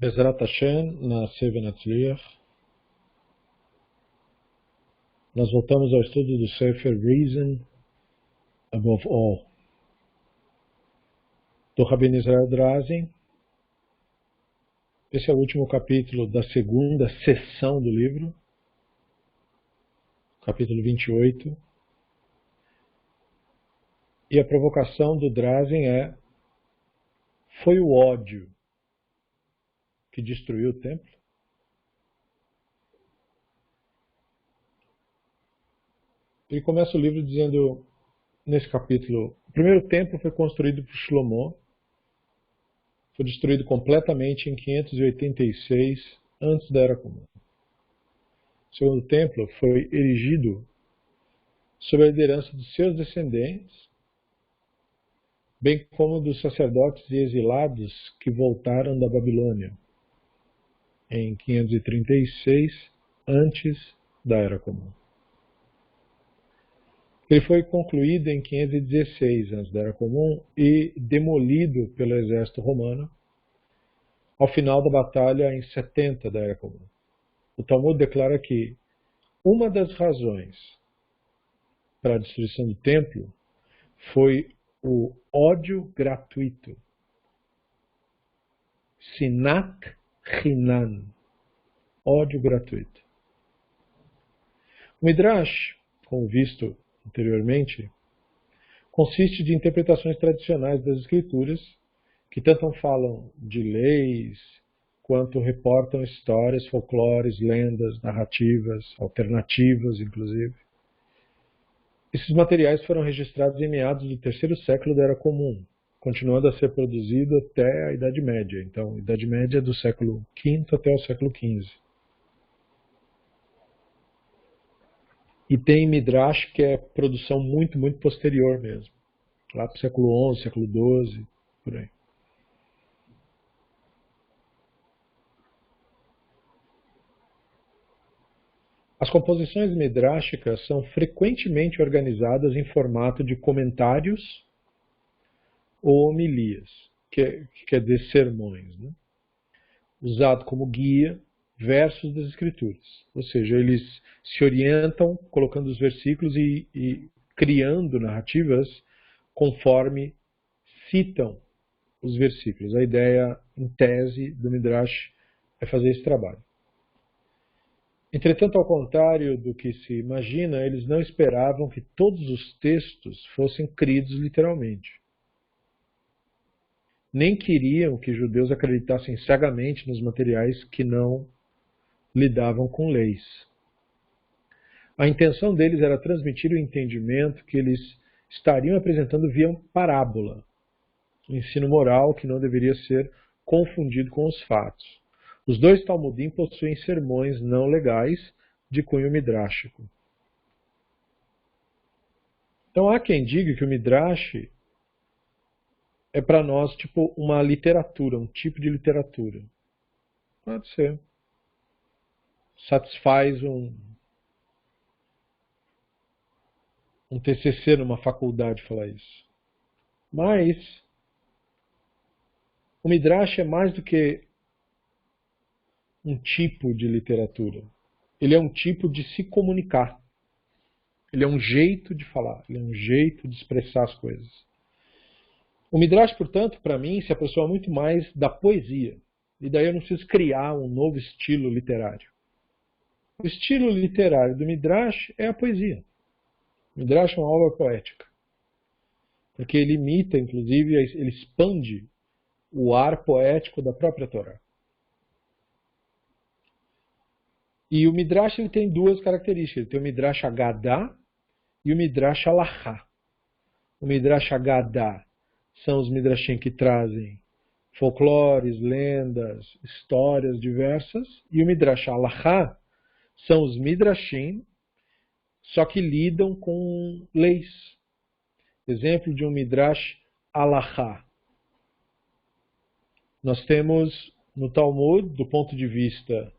Bezrat Hashem, Naaseh Venatzliach. Nós voltamos ao estudo do Sefer Reason Above All, do Rabino Israel Drazen. Esse é o último capítulo da segunda seção do livro, capítulo 28. E a provocação do Drazen é: foi o ódio que destruiu o templo? Ele começa o livro dizendo, nesse capítulo, o primeiro templo foi construído por Shlomo, foi destruído completamente em 586 antes da Era Comum. O segundo templo foi erigido sob a liderança dos seus descendentes, bem como dos sacerdotes e exilados que voltaram da Babilônia em 536 antes da Era Comum. Ele foi concluído em 516 antes da Era Comum e demolido pelo exército romano ao final da batalha em 70 da Era Comum. O Talmud declara que uma das razões para a destruição do templo foi o ódio gratuito. Sinat Hinan. Ódio gratuito. O Midrash, como visto anteriormente, consiste de interpretações tradicionais das Escrituras, que tanto falam de leis, quanto reportam histórias, folclores, lendas, narrativas, alternativas, inclusive. Esses materiais foram registrados em meados do terceiro século da Era Comum, continuando a ser produzido até a Idade Média. Então, a Idade Média é do século V até o século XV. E tem Midrash, que é produção muito, muito posterior mesmo. Lá para o século XI, século XII, por aí. As composições midráshicas são frequentemente organizadas em formato de comentários ou homilias, que quer dizer sermões, né? Usado como guia, versos das Escrituras. Ou seja, eles se orientam colocando os versículos e criando narrativas conforme citam os versículos. A ideia, em tese, do Midrash é fazer esse trabalho. Entretanto, ao contrário do que se imagina, eles não esperavam que todos os textos fossem cridos literalmente. Nem queriam que judeus acreditassem cegamente nos materiais que não lidavam com leis. A intenção deles era transmitir o entendimento que eles estariam apresentando via parábola, um ensino moral que não deveria ser confundido com os fatos. Os dois Talmudim possuem sermões não legais de cunho midrástico. Então há quem diga que o Midrash é para nós tipo uma literatura, um tipo de literatura. Pode ser. Satisfaz um TCC numa faculdade falar isso. Mas o Midrash é mais do que um tipo de literatura. Ele é um tipo de se comunicar. Ele é um jeito de falar. Ele é um jeito de expressar as coisas. O Midrash, portanto, para mim, se aproxima muito mais da poesia. E daí eu não preciso criar um novo estilo literário. O estilo literário do Midrash é a poesia. O Midrash é uma obra poética. Porque ele imita, inclusive, ele expande o ar poético da própria Torá. E o Midrash ele tem duas características. Ele tem o Midrash Haggadah e o Midrash Halachá. O Midrash Haggadah são os Midrashim que trazem folclores, lendas, histórias diversas. E o Midrash Halachá são os Midrashim, só que lidam com leis. Exemplo de um Midrash Halachá. Nós temos no Talmud, do ponto de vista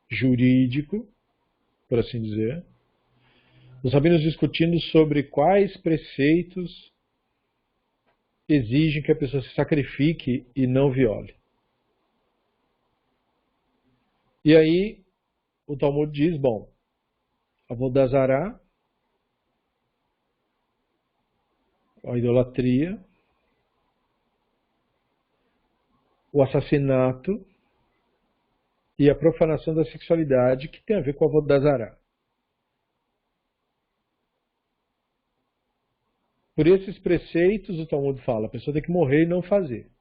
jurídico, por assim dizer, os rabinos discutindo sobre quais preceitos exigem que a pessoa se sacrifique e não viole. E aí o Talmud diz, bom, Avodah Zará, a idolatria, o assassinato e a profanação da sexualidade, que tem a ver com a Avodah Zará. Por esses preceitos, o Talmud fala, a pessoa tem que morrer e não fazer.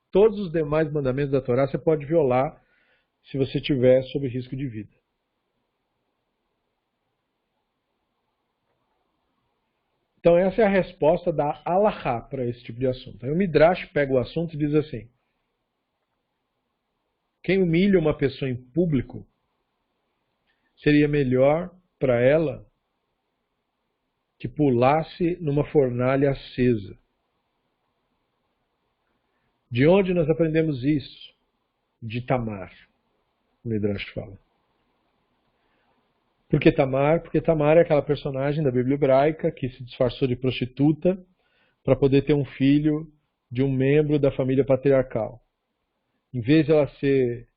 Todos os demais mandamentos da Torá você pode violar se você estiver sob risco de vida. Então essa é a resposta da Halachá para esse tipo de assunto. Aí o Midrash pega o assunto e diz assim, quem humilha uma pessoa em público seria melhor para ela que pulasse numa fornalha acesa. De onde nós aprendemos isso? De Tamar, o Midrash fala. Por que Tamar? Porque Tamar é aquela personagem da Bíblia hebraica que se disfarçou de prostituta para poder ter um filho de um membro da família patriarcal. Em vez de ela ser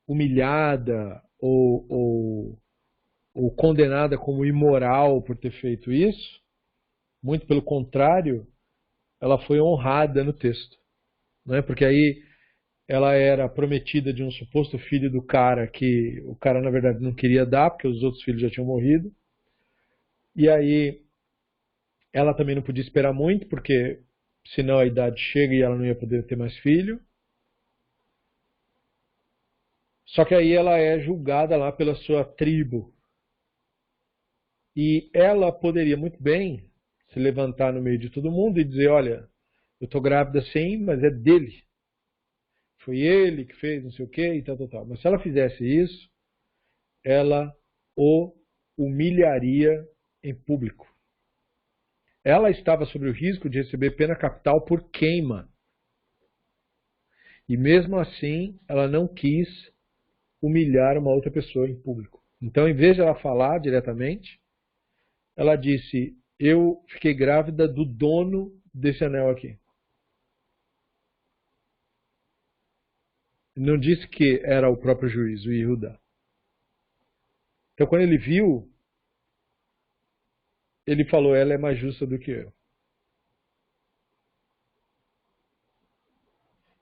humilhada ou condenada como imoral por ter feito isso, muito pelo contrário, ela foi honrada no texto. Não é? Porque aí ela era prometida de um suposto filho do cara que o cara na verdade não queria dar, porque os outros filhos já tinham morrido. E aí ela também não podia esperar muito, porque senão a idade chega e ela não ia poder ter mais filho. Só que aí ela é julgada lá pela sua tribo. E ela poderia muito bem se levantar no meio de todo mundo e dizer, olha, eu estou grávida sim, mas é dele. Foi ele que fez não sei o quê e tal, tal, tal. Mas se ela fizesse isso, ela o humilharia em público. Ela estava sob o risco de receber pena capital por queima. E mesmo assim, ela não quis humilhar uma outra pessoa em público. Então, em vez de ela falar diretamente, ela disse, eu fiquei grávida do dono desse anel aqui. Não disse que era o próprio juiz, o Yehuda. Então, quando ele viu, ele falou, ela é mais justa do que eu.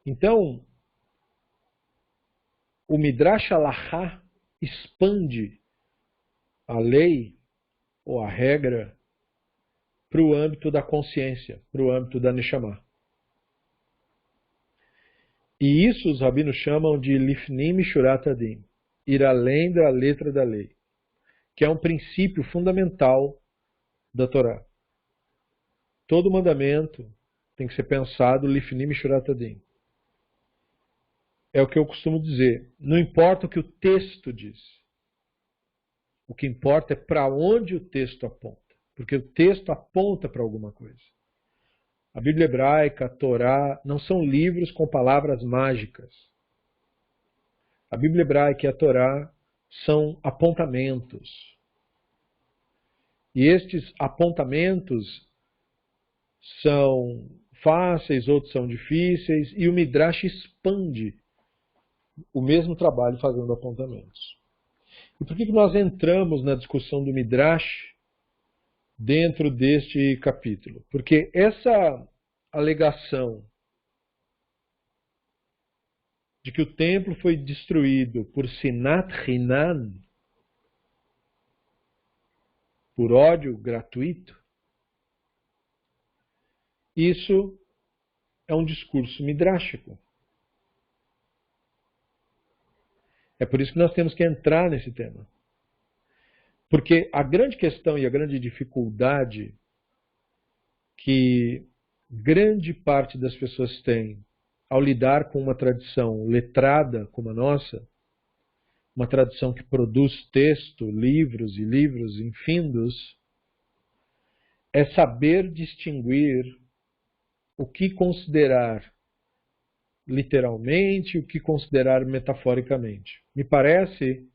Então, o Midrash Halachá expande a lei ou a regra para o âmbito da consciência, para o âmbito da Neshama. E isso os rabinos chamam de Lifnim Mishurat Adin, ir além da letra da lei, que é um princípio fundamental da Torá. Todo mandamento tem que ser pensado Lifnim Mishurat Adin. É o que eu costumo dizer, não importa o que o texto diz, o que importa é para onde o texto aponta, porque o texto aponta para alguma coisa. A Bíblia hebraica, a Torá, não são livros com palavras mágicas. A Bíblia hebraica e a Torá são apontamentos. E estes apontamentos são fáceis, outros são difíceis, e o Midrash expande o mesmo trabalho fazendo apontamentos. E por que nós entramos na discussão do Midrash dentro deste capítulo? Porque essa alegação de que o templo foi destruído por Sinat Hinan, por ódio gratuito, isso é um discurso midrástico. É por isso que nós temos que entrar nesse tema. Porque a grande questão e a grande dificuldade que grande parte das pessoas tem ao lidar com uma tradição letrada como a nossa, uma tradição que produz texto, livros e livros infindos, é saber distinguir o que considerar literalmente e o que considerar metaforicamente. Me parece,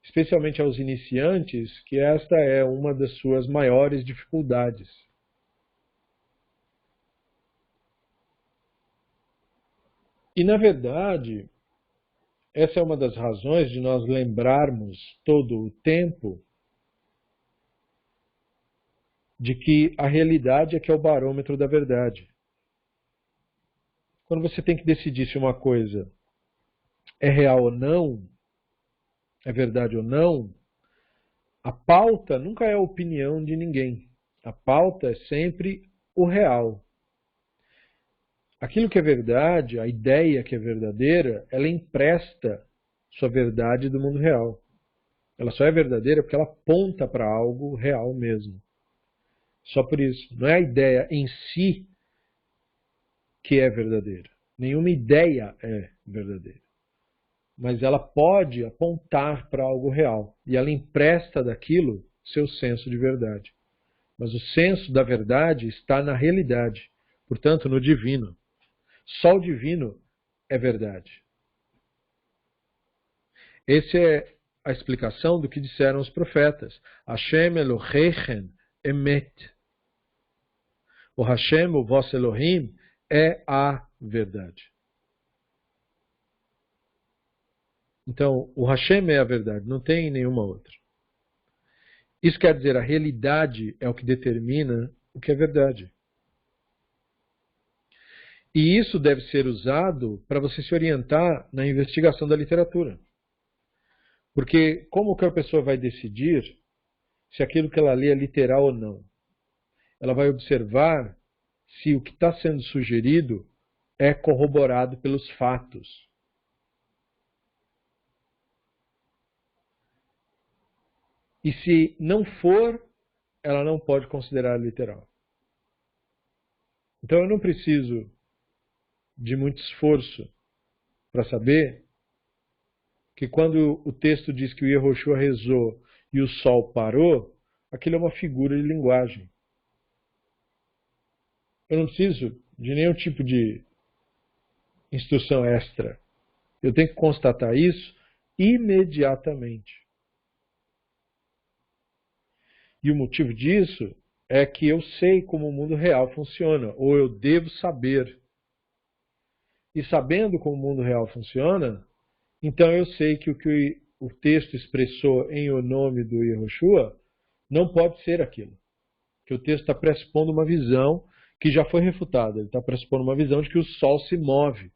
especialmente aos iniciantes, que esta é uma das suas maiores dificuldades. E, na verdade, essa é uma das razões de nós lembrarmos todo o tempo de que a realidade é que é o barômetro da verdade. Quando você tem que decidir se uma coisa é real ou não, é verdade ou não, a pauta nunca é a opinião de ninguém. A pauta é sempre o real. Aquilo que é verdade, a ideia que é verdadeira, ela empresta sua verdade do mundo real. Ela só é verdadeira porque ela aponta para algo real mesmo. Só por isso. Não é a ideia em si que é verdadeira. Nenhuma ideia é verdadeira. Mas ela pode apontar para algo real. E ela empresta daquilo seu senso de verdade. Mas o senso da verdade está na realidade. Portanto, no divino. Só o divino é verdade. Essa é a explicação do que disseram os profetas. Hashem Elohechem Emet. O Hashem, o vosso Elohim, é a verdade. Então, o Hashem é a verdade, não tem nenhuma outra. Isso quer dizer, a realidade é o que determina o que é verdade. E isso deve ser usado para você se orientar na investigação da literatura. Porque como que a pessoa vai decidir se aquilo que ela lê é literal ou não? Ela vai observar se o que está sendo sugerido é corroborado pelos fatos. E se não for, ela não pode considerar literal. Então eu não preciso de muito esforço para saber que quando o texto diz que o Yehoshua rezou e o sol parou, aquilo é uma figura de linguagem. Eu não preciso de nenhum tipo de instrução extra. Eu tenho que constatar isso imediatamente. E o motivo disso é que eu sei como o mundo real funciona, ou eu devo saber. E sabendo como o mundo real funciona, então eu sei que o texto expressou em o nome do Yehoshua não pode ser aquilo. Que o texto está pressupondo uma visão que já foi refutada. Ele está pressupondo uma visão de que o sol se move.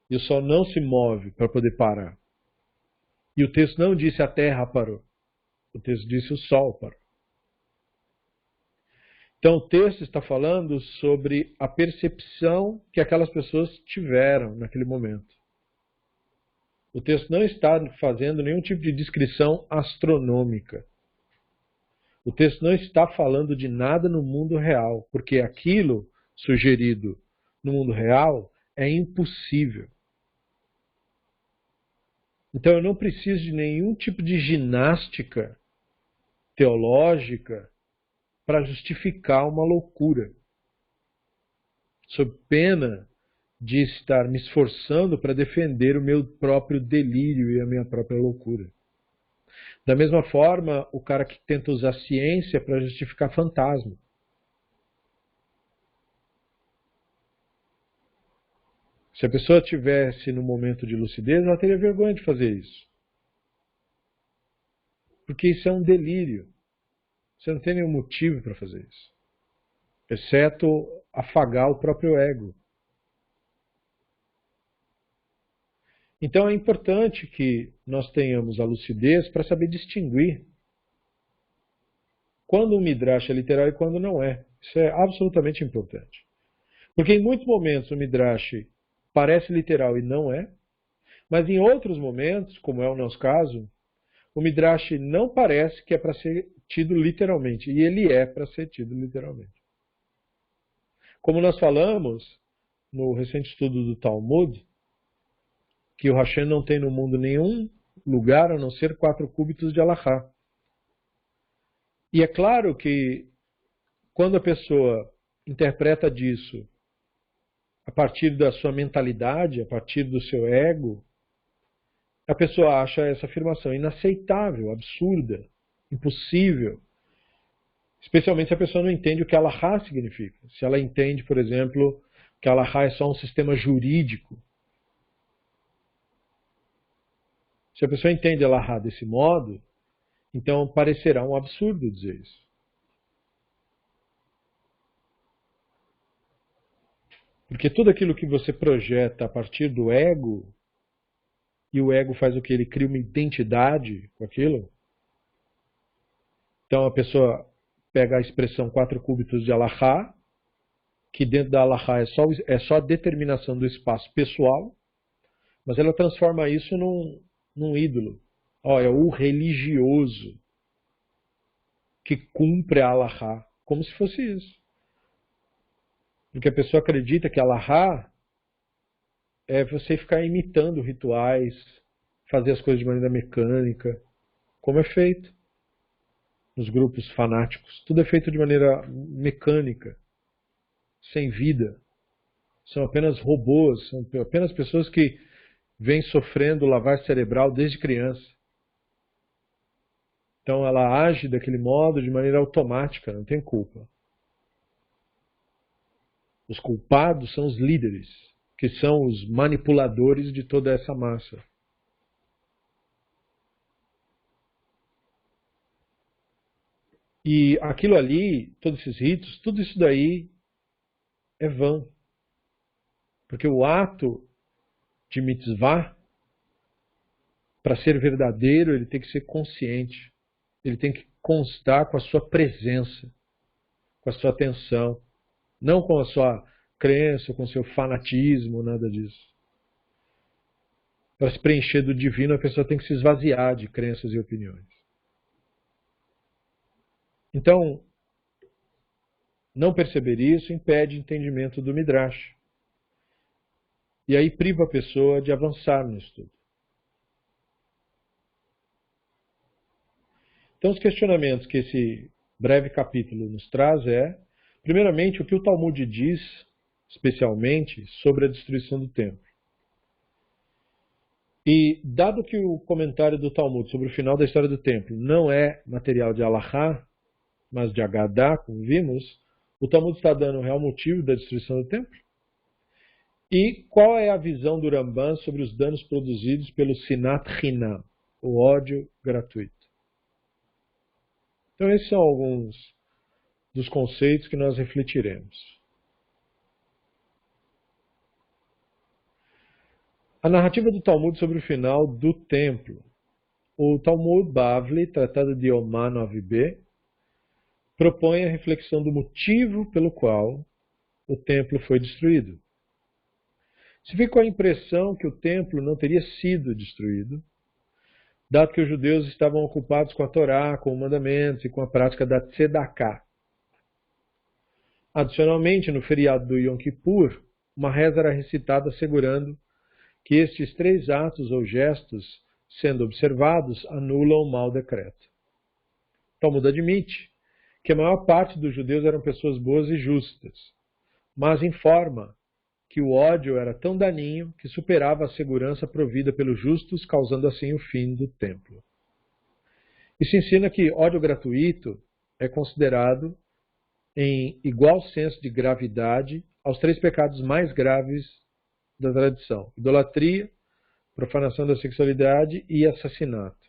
E o sol não se move para poder parar. E o texto não disse a terra parou. O texto disse o sol parou. Então o texto está falando sobre a percepção que aquelas pessoas tiveram naquele momento. O texto não está fazendo nenhum tipo de descrição astronômica. O texto não está falando de nada no mundo real, porque aquilo sugerido no mundo real é impossível. Então eu não preciso de nenhum tipo de ginástica teológica para justificar uma loucura, sob pena de estar me esforçando para defender o meu próprio delírio e a minha própria loucura. Da mesma forma, o cara que tenta usar ciência para justificar fantasma. Se a pessoa tivesse no momento de lucidez, ela teria vergonha de fazer isso. Porque isso é um delírio. Você não tem nenhum motivo para fazer isso. Exceto afagar o próprio ego. Então é importante que nós tenhamos a lucidez para saber distinguir quando um midrash é literal e quando não é. Isso é absolutamente importante. Porque em muitos momentos o midrash parece literal e não é, mas em outros momentos, como é o nosso caso, o midrash não parece que é para ser tido literalmente, e ele é para ser tido literalmente. Como nós falamos no recente estudo do Talmud, que o Hashem não tem no mundo nenhum lugar a não ser 4 cúbitos de Halachá. E é claro que quando a pessoa interpreta disso a partir da sua mentalidade, a partir do seu ego, a pessoa acha essa afirmação inaceitável, absurda, impossível. Especialmente se a pessoa não entende o que Halachá significa. Se ela entende, por exemplo, que Halachá é só um sistema jurídico, Se a pessoa entende a Allahá desse modo, então parecerá um absurdo dizer isso. Porque tudo aquilo que você projeta a partir do ego, e o ego faz o que? Ele cria uma identidade com aquilo. Então a pessoa pega a expressão 4 cúbitos de Allahá, que dentro da Allahá é só a determinação do espaço pessoal, mas ela transforma isso num ídolo. É o religioso que cumpre a Allahá, como se fosse isso. Porque a pessoa acredita que Allahá é você ficar imitando rituais, fazer as coisas de maneira mecânica, como é feito nos grupos fanáticos. Tudo é feito de maneira mecânica, sem vida. São apenas robôs, são apenas pessoas que vêm sofrendo lavagem cerebral desde criança. Então ela age daquele modo de maneira automática, não tem culpa. Os culpados são os líderes, que são os manipuladores de toda essa massa. E aquilo ali, todos esses ritos, tudo isso daí é vão. Porque o ato de mitzvah, para ser verdadeiro, ele tem que ser consciente. Ele tem que constar com a sua presença, com a sua atenção. Não com a sua crença, com o seu fanatismo, nada disso. Para se preencher do divino, a pessoa tem que se esvaziar de crenças e opiniões. Então, não perceber isso impede entendimento do Midrash. E aí priva a pessoa de avançar no estudo. Então, os questionamentos que esse breve capítulo nos traz primeiramente, o que o Talmud diz, especialmente, sobre a destruição do templo. E, dado que o comentário do Talmud sobre o final da história do templo não é material de Allahá, mas de Agadá, como vimos, o Talmud está dando o real motivo da destruição do templo. E qual é a visão do Ramban sobre os danos produzidos pelo Sinat Hinam, o ódio gratuito. Então, esses são alguns dos conceitos que nós refletiremos. A narrativa do Talmud sobre o final do templo. O Talmud Bavli, tratado de Yomá 9b, propõe a reflexão do motivo pelo qual o templo foi destruído. Se ficou a impressão que o templo não teria sido destruído, dado que os judeus estavam ocupados com a Torá, com os mandamentos e com a prática da Tzedaká. Adicionalmente, no feriado do Yom Kippur, uma reza era recitada assegurando que estes 3 atos ou gestos, sendo observados, anulam o mau decreto. Talmud admite que a maior parte dos judeus eram pessoas boas e justas, mas informa que o ódio era tão daninho que superava a segurança provida pelos justos, causando assim o fim do templo. Isso ensina que ódio gratuito é considerado em igual senso de gravidade aos 3 pecados mais graves da tradição: idolatria, profanação da sexualidade e assassinato.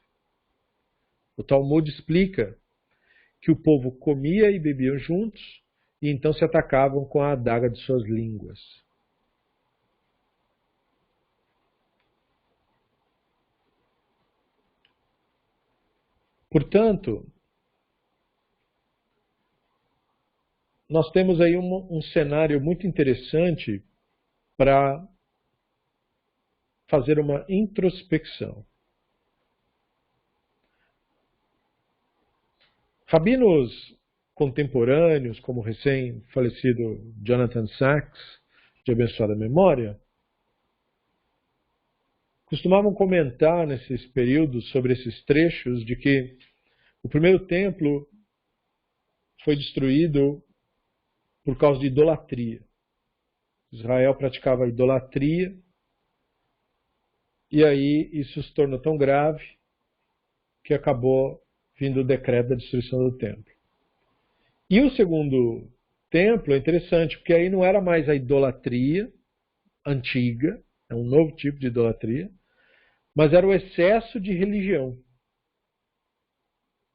O Talmud explica que o povo comia e bebiam juntos e então se atacavam com a adaga de suas línguas. Portanto, nós temos aí um cenário muito interessante para fazer uma introspecção. Rabinos contemporâneos, como o recém-falecido Jonathan Sacks, de abençoada memória, costumavam comentar nesses períodos sobre esses trechos de que o primeiro templo foi destruído por causa de idolatria. Israel praticava idolatria e aí isso se tornou tão grave que acabou vindo o decreto da destruição do templo. E o segundo templo é interessante, porque aí não era mais a idolatria antiga, é um novo tipo de idolatria, Mas era o excesso de religião.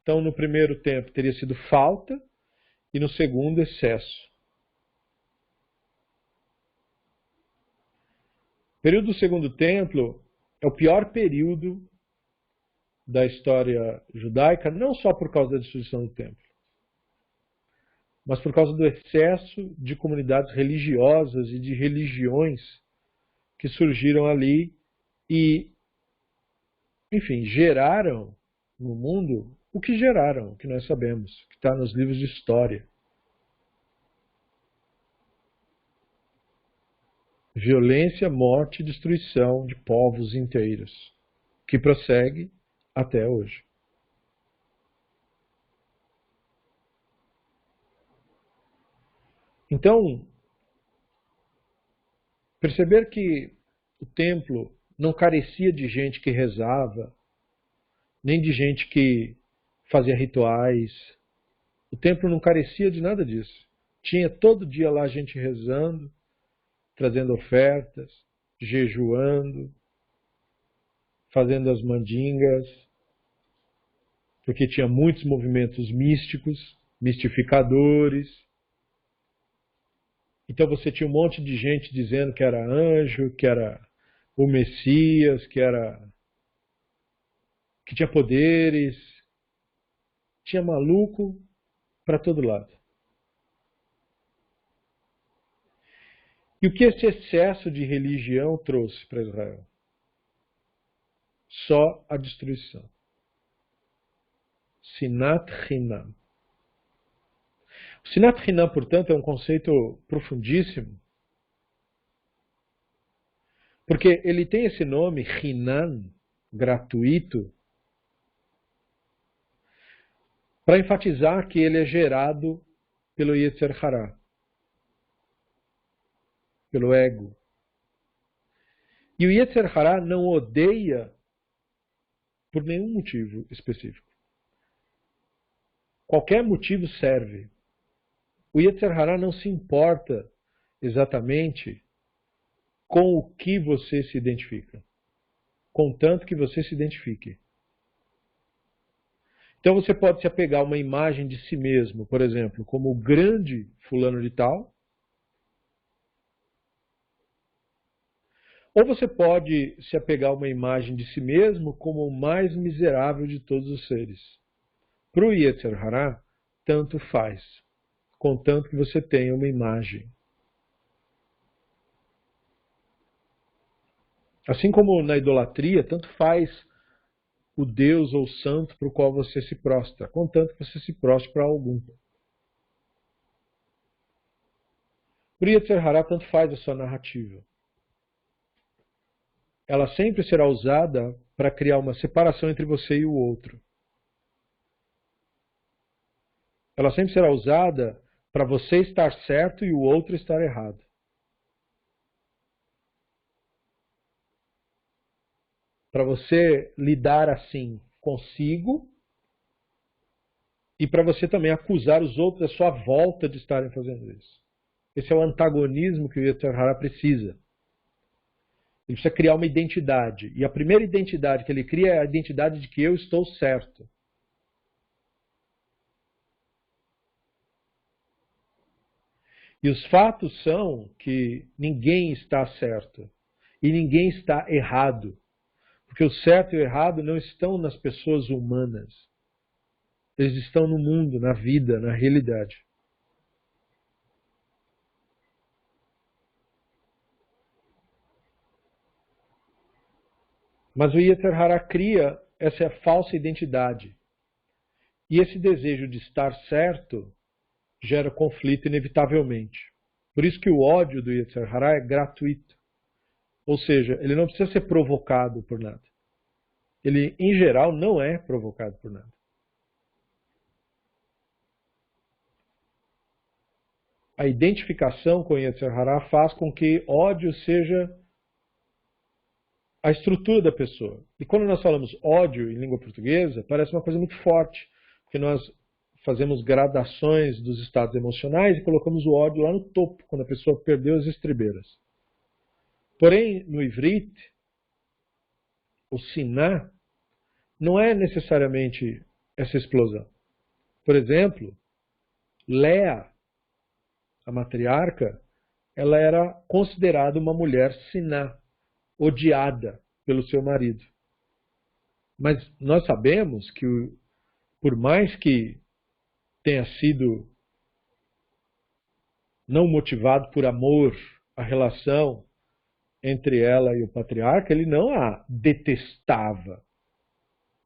Então, no primeiro tempo teria sido falta e no segundo, excesso. O período do segundo templo é o pior período da história judaica, não só por causa da destruição do templo, mas por causa do excesso de comunidades religiosas e de religiões que surgiram ali e, enfim, geraram no mundo o que geraram, o que nós sabemos, que está nos livros de história. Violência, morte e destruição de povos inteiros, que prossegue até hoje. Então, perceber que o templo não carecia de gente que rezava, nem de gente que fazia rituais. O templo não carecia de nada disso. Tinha todo dia lá gente rezando, trazendo ofertas, jejuando, fazendo as mandingas, porque tinha muitos movimentos místicos, mistificadores. Então você tinha um monte de gente dizendo que era anjo, que era o Messias, que tinha poderes. Tinha maluco para todo lado. E o que esse excesso de religião trouxe para Israel? Só a destruição. Sinat Hinam. O Sinat Hinam, portanto, é um conceito profundíssimo, porque ele tem esse nome, Hinam, gratuito, para enfatizar que ele é gerado pelo Yetzer Hará, pelo ego. E o Yetzer Hará não odeia por nenhum motivo específico. Qualquer motivo serve. O Yetzer Hará não se importa exatamente com o que você se identifica, contanto que você se identifique. Então você pode se apegar a uma imagem de si mesmo, por exemplo, como o grande fulano de tal, ou você pode se apegar a uma imagem de si mesmo como o mais miserável de todos os seres. Para o Yetzer Hará, tanto faz, contanto que você tenha uma imagem. Assim como na idolatria, tanto faz o Deus ou o santo para o qual você se prostra, contanto que você se prostre para algum. Para o Yetzer Hará, tanto faz a sua narrativa. Ela sempre será usada para criar uma separação entre você e o outro. Ela sempre será usada para você estar certo e o outro estar errado. Para você lidar assim consigo e para você também acusar os outros à sua volta de estarem fazendo isso. Esse é o antagonismo que o Yetzer Hará precisa. Ele precisa criar uma identidade. E a primeira identidade que ele cria é a identidade de que eu estou certo. E os fatos são que ninguém está certo e ninguém está errado. Porque o certo e o errado não estão nas pessoas humanas. Eles estão no mundo, na vida, na realidade. Mas o Yetzer Hará cria essa falsa identidade. E esse desejo de estar certo gera conflito inevitavelmente. Por isso que o ódio do Yetzer Hará é gratuito. Ou seja, ele não precisa ser provocado por nada. Ele, em geral, não é provocado por nada. A identificação com Yetzer Hará faz com que ódio seja a estrutura da pessoa. E quando nós falamos ódio em língua portuguesa, parece uma coisa muito forte, porque nós fazemos gradações dos estados emocionais e colocamos o ódio lá no topo, quando a pessoa perdeu as estribeiras. Porém, no Ivrit, o siná, não é necessariamente essa explosão. Por exemplo, Léa, a matriarca, ela era considerada uma mulher siná, odiada pelo seu marido. Mas nós sabemos que, por mais que tenha sido não motivado por amor a relação entre ela e o patriarca, ele não a detestava.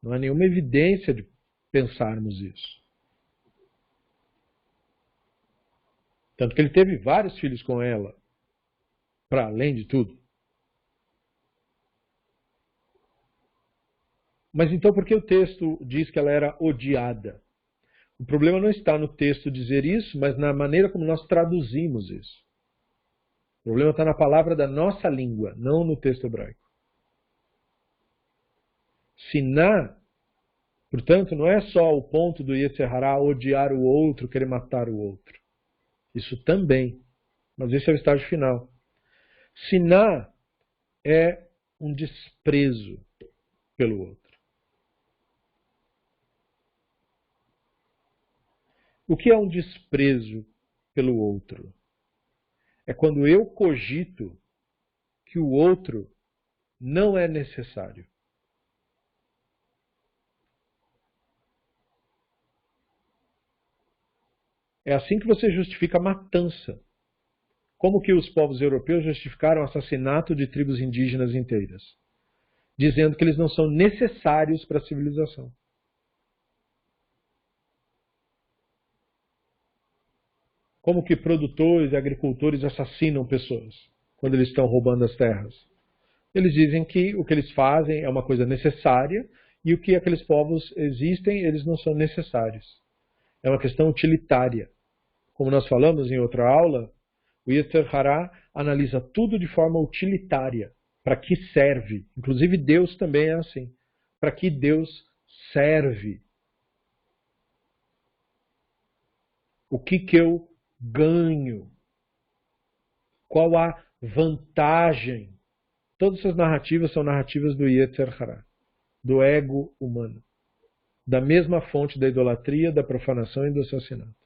Não há nenhuma evidência de pensarmos isso. Tanto que ele teve vários filhos com ela, para além de tudo. Mas então por que o texto diz que ela era odiada? O problema não está no texto dizer isso, mas na maneira como nós traduzimos isso. O problema está na palavra da nossa língua, não no texto hebraico. Siná, portanto, não é só o ponto do Yetzer Hará odiar o outro, querer matar o outro. Isso também, mas esse é o estágio final. Siná é um desprezo pelo outro. O que é um desprezo pelo outro? É quando eu cogito que o outro não é necessário. É assim que você justifica a matança. Como que os povos europeus justificaram o assassinato de tribos indígenas inteiras? Dizendo que eles não são necessários para a civilização. Como que produtores e agricultores assassinam pessoas quando eles estão roubando as terras? Eles dizem que o que eles fazem é uma coisa necessária e o que aqueles povos existem, eles não são necessários. É uma questão utilitária. Como nós falamos em outra aula, o Yetzer Hará analisa tudo de forma utilitária. Para que serve? Inclusive Deus também é assim. Para que Deus serve? O que eu ganho? Qual a vantagem? Todas essas narrativas são narrativas do Yetzer Hará, do ego humano, da mesma fonte da idolatria, da profanação e do assassinato.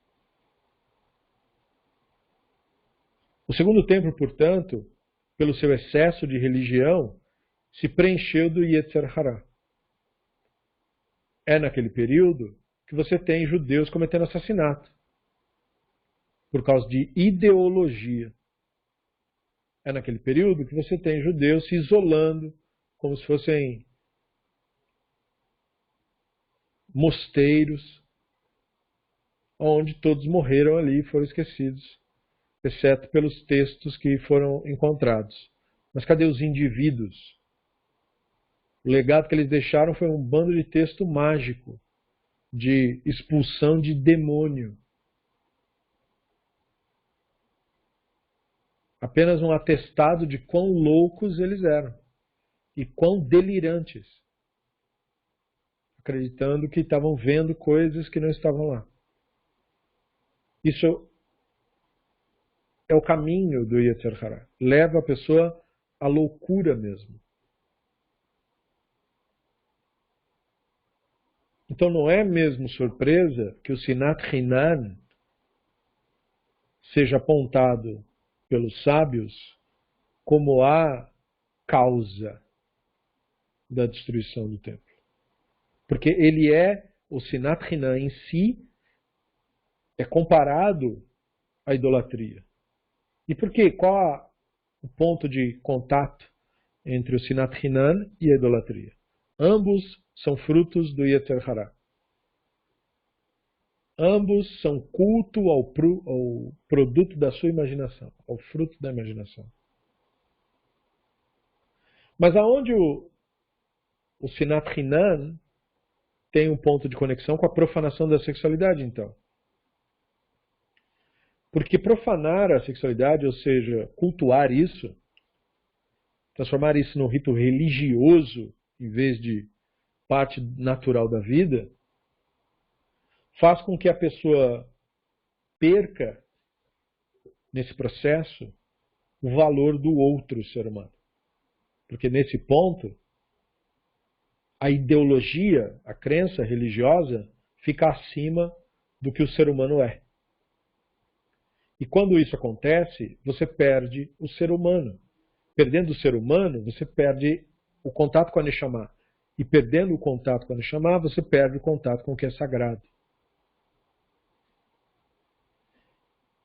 O segundo templo, portanto, pelo seu excesso de religião, se preencheu do Yetzer Hará. É naquele período que você tem judeus cometendo assassinato, por causa de ideologia. É naquele período que você tem judeus se isolando, como se fossem mosteiros, onde todos morreram ali e foram esquecidos, exceto pelos textos que foram encontrados. Mas cadê os indivíduos? O legado que eles deixaram foi um bando de texto mágico, de expulsão de demônio. Apenas um atestado de quão loucos eles eram e quão delirantes, acreditando que estavam vendo coisas que não estavam lá. Isso é o caminho do Yetzer Hará. Leva a pessoa à loucura mesmo. Então não é mesmo surpresa que o Sinat Hinan seja apontado pelos sábios como a causa da destruição do templo. Porque ele o Sinat Hinan em si, é comparado à idolatria. E por quê? Qual o ponto de contato entre o Sinat Hinan e a idolatria? Ambos são frutos do Yetzer Hará. Ambos são culto ao produto da sua imaginação, ao fruto da imaginação. Mas aonde o Sinat Hinan tem um ponto de conexão com a profanação da sexualidade, então? Porque profanar a sexualidade, ou seja, cultuar isso, transformar isso num rito religioso, em vez de parte natural da vida, faz com que a pessoa perca, nesse processo, o valor do outro ser humano. Porque nesse ponto, a ideologia, a crença religiosa, fica acima do que o ser humano é. E quando isso acontece, você perde o ser humano. Perdendo o ser humano, você perde o contato com a Neshama. E perdendo o contato com a Neshama, você perde o contato com o que é sagrado.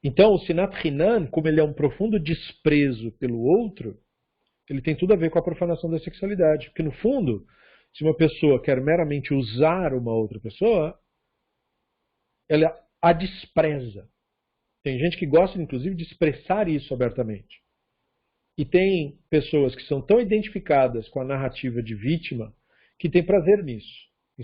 Então, o Sinat Hinan, como ele é um profundo desprezo pelo outro, ele tem tudo a ver com a profanação da sexualidade. Porque, no fundo, se uma pessoa quer meramente usar uma outra pessoa, ela a despreza. Tem gente que gosta, inclusive, de expressar isso abertamente. E tem pessoas que são tão identificadas com a narrativa de vítima que têm prazer nisso, em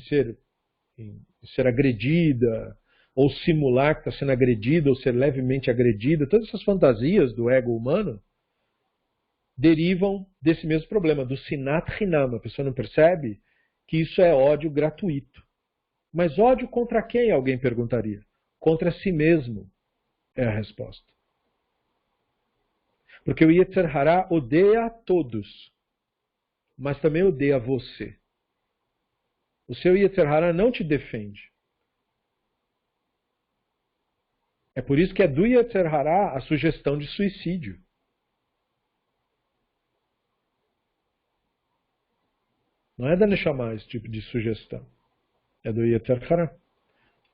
ser agredida, ou simular que está sendo agredida, ou ser levemente agredida. Todas essas fantasias do ego humano derivam desse mesmo problema, do Sinat Hinam. A pessoa não percebe que isso é ódio gratuito. Mas ódio contra quem, alguém perguntaria? Contra si mesmo é a resposta. Porque o Yetzer Hará odeia a todos, mas também odeia você. O seu Yetzer Hará não te defende. É por isso que é do Yetzer Hará a sugestão de suicídio. Não é da Neshama esse tipo de sugestão. É do Yetzer Hará.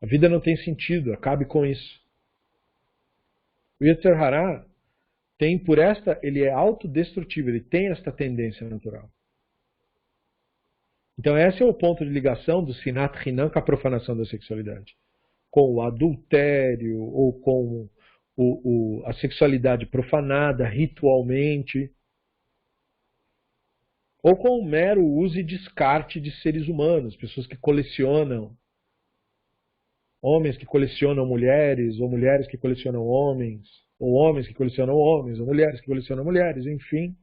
A vida não tem sentido, acabe com isso. O Yetzer Hará tem ele é autodestrutivo, ele tem esta tendência natural. Então esse é o ponto de ligação do Sinat Hinan com a profanação da sexualidade. Com o adultério, ou com a sexualidade profanada ritualmente, ou com o mero uso e descarte de seres humanos, pessoas que colecionam, homens que colecionam mulheres, ou mulheres que colecionam homens, ou homens que colecionam homens, ou mulheres que colecionam mulheres, enfim.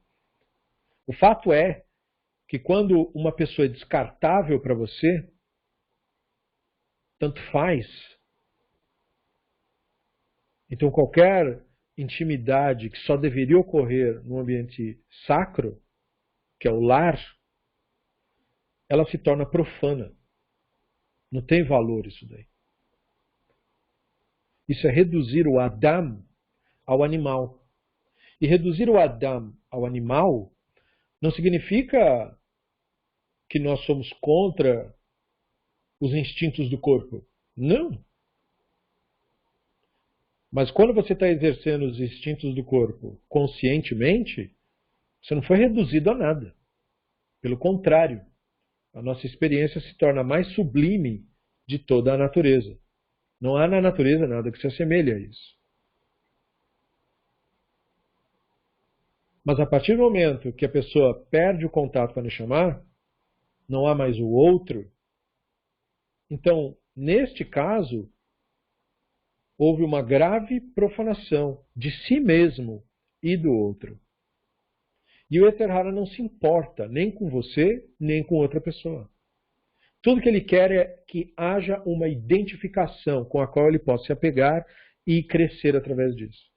O fato é que quando uma pessoa é descartável para você, tanto faz. Então qualquer intimidade que só deveria ocorrer num ambiente sacro, que é o lar, ela se torna profana. Não tem valor isso daí. Isso é reduzir o Adam ao animal. E reduzir o Adam ao animal não significa que nós somos contra os instintos do corpo. Não. Mas quando você está exercendo os instintos do corpo conscientemente, você não foi reduzido a nada. Pelo contrário, a nossa experiência se torna mais sublime de toda a natureza. Não há na natureza nada que se assemelhe a isso. Mas a partir do momento que a pessoa perde o contato com a Neshama, não há mais o outro. Então, neste caso, houve uma grave profanação de si mesmo e do outro. E o Yetzer Hará não se importa nem com você, nem com outra pessoa. Tudo que ele quer é que haja uma identificação com a qual ele possa se apegar e crescer através disso.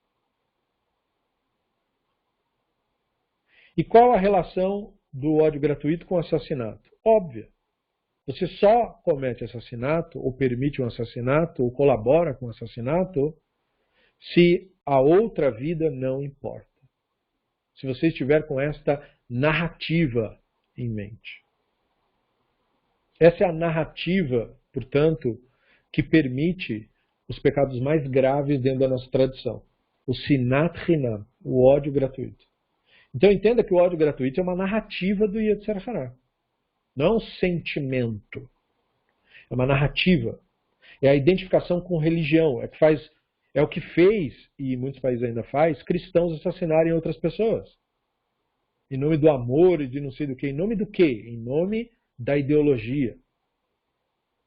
E qual a relação do ódio gratuito com o assassinato? Óbvia. Você só comete assassinato, ou permite um assassinato, ou colabora com o assassinato, se a outra vida não importa. Se você estiver com esta narrativa em mente. Essa é a narrativa, portanto, que permite os pecados mais graves dentro da nossa tradição. O Sinat Hinam, o ódio gratuito. Então entenda que o ódio gratuito é uma narrativa do Yetzer Hará. Não é um sentimento. É uma narrativa. É a identificação com religião. É o que fez, e em muitos países ainda faz, cristãos assassinarem outras pessoas. Em nome do amor e de não sei do que. Em nome do quê? Em nome da ideologia.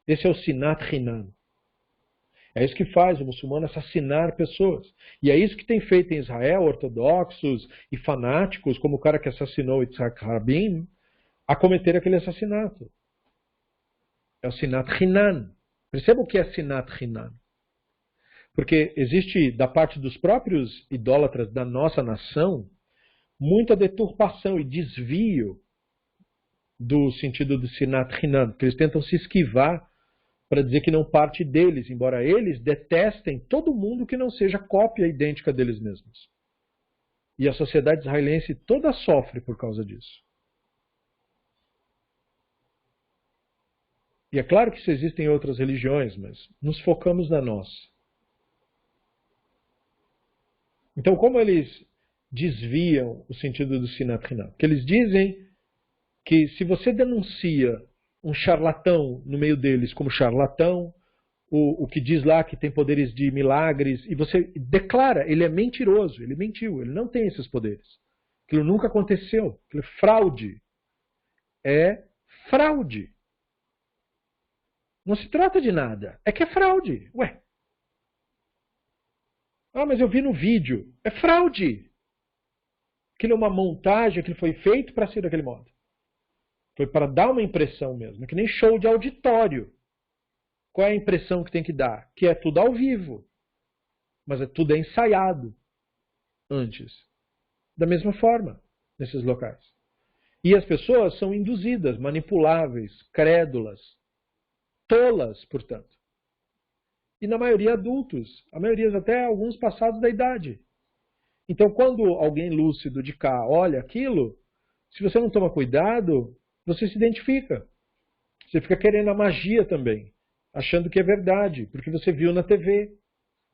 Esse é o Sinat Hinam. É isso que faz o muçulmano assassinar pessoas. E é isso que tem feito em Israel, ortodoxos e fanáticos, como o cara que assassinou Yitzhak Rabin, a cometer aquele assassinato. É o Sinat Hinam. Perceba o que é Sinat Hinam. Porque existe, da parte dos próprios idólatras da nossa nação, muita deturpação e desvio do sentido do Sinat Hinan, que eles tentam se esquivar para dizer que não parte deles, embora eles detestem todo mundo que não seja cópia idêntica deles mesmos. E a sociedade israelense toda sofre por causa disso. E é claro que isso existe em outras religiões, mas nos focamos na nossa. Então, como eles desviam o sentido do Sinat Hinan? Porque eles dizem que se você denuncia um charlatão no meio deles como charlatão, o que diz lá que tem poderes de milagres, e você declara, ele é mentiroso, ele mentiu, ele não tem esses poderes. Aquilo nunca aconteceu, aquilo é fraude. É fraude. Não se trata de nada, é que é fraude. Ué. Ah, mas eu vi no vídeo. É fraude. Aquilo é uma montagem que foi feito para ser daquele modo. Foi para dar uma impressão mesmo, é que nem show de auditório. Qual é a impressão que tem que dar? Que é tudo ao vivo. Mas tudo é ensaiado antes. Da mesma forma, nesses locais. E as pessoas são induzidas, manipuláveis, crédulas, tolas, portanto. E na maioria adultos, a maioria até alguns passados da idade. Então quando alguém lúcido de cá olha aquilo, se você não toma cuidado, você se identifica. Você fica querendo a magia também, achando que é verdade, porque você viu na TV,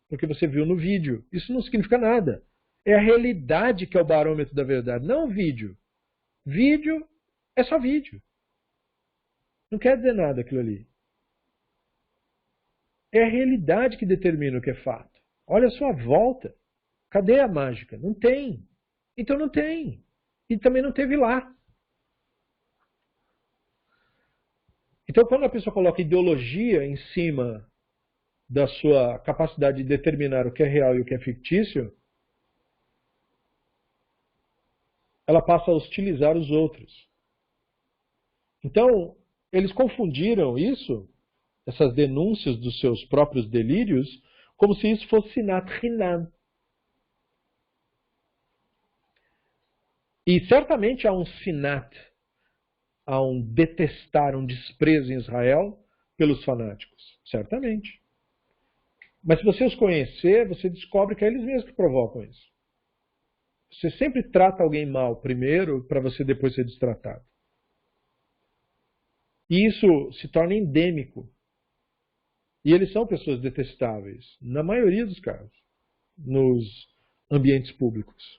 porque você viu no vídeo. Isso não significa nada. É a realidade que é o barômetro da verdade, não o vídeo. Vídeo é só vídeo. Não quer dizer nada aquilo ali. É a realidade que determina o que é fato. Olha a sua volta. Cadê a mágica? Não tem. Então não tem. E também não teve lá. Então quando a pessoa coloca ideologia em cima da sua capacidade de determinar o que é real e o que é fictício, ela passa a hostilizar os outros. Então, eles confundiram isso, essas denúncias dos seus próprios delírios, como se isso fosse Sinat Hinan. E certamente há um Sinat, há um detestar, um desprezo em Israel pelos fanáticos. Certamente. Mas se você os conhecer, você descobre que é eles mesmos que provocam isso. Você sempre trata alguém mal primeiro, para você depois ser destratado. E isso se torna endêmico. E eles são pessoas detestáveis, na maioria dos casos, nos ambientes públicos.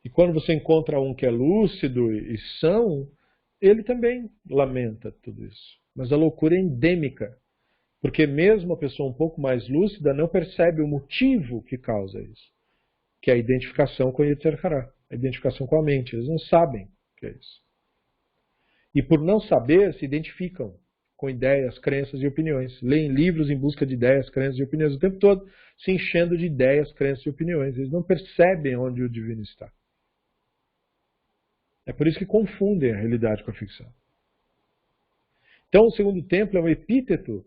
E quando você encontra um que é lúcido e são, ele também lamenta tudo isso. Mas a loucura é endêmica, porque mesmo a pessoa um pouco mais lúcida não percebe o motivo que causa isso, que é a identificação com o Yetzer Hara, a identificação com a mente. Eles não sabem o que é isso. E por não saber, se identificam com ideias, crenças e opiniões. Leem livros em busca de ideias, crenças e opiniões o tempo todo, se enchendo de ideias, crenças e opiniões. Eles não percebem onde o divino está. É por isso que confundem a realidade com a ficção. Então, o segundo templo é um epíteto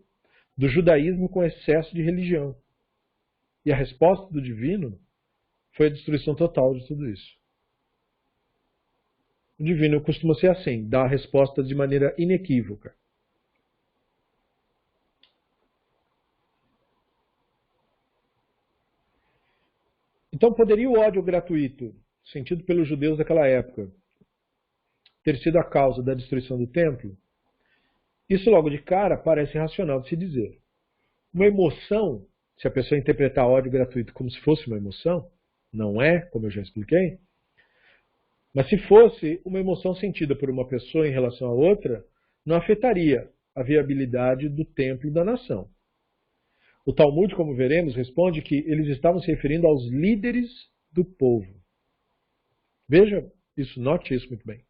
do judaísmo com excesso de religião. E a resposta do divino foi a destruição total de tudo isso. O divino costuma ser assim, dá a resposta de maneira inequívoca. Então, poderia o ódio gratuito, sentido pelos judeus daquela época, ter sido a causa da destruição do templo? Isso logo de cara parece racional de se dizer. Uma emoção, se a pessoa interpretar ódio gratuito como se fosse uma emoção, não é, como eu já expliquei, mas se fosse uma emoção sentida por uma pessoa em relação a outra, não afetaria a viabilidade do templo e da nação. O Talmud, como veremos, responde que eles estavam se referindo aos líderes do povo. Veja isso, note isso muito bem.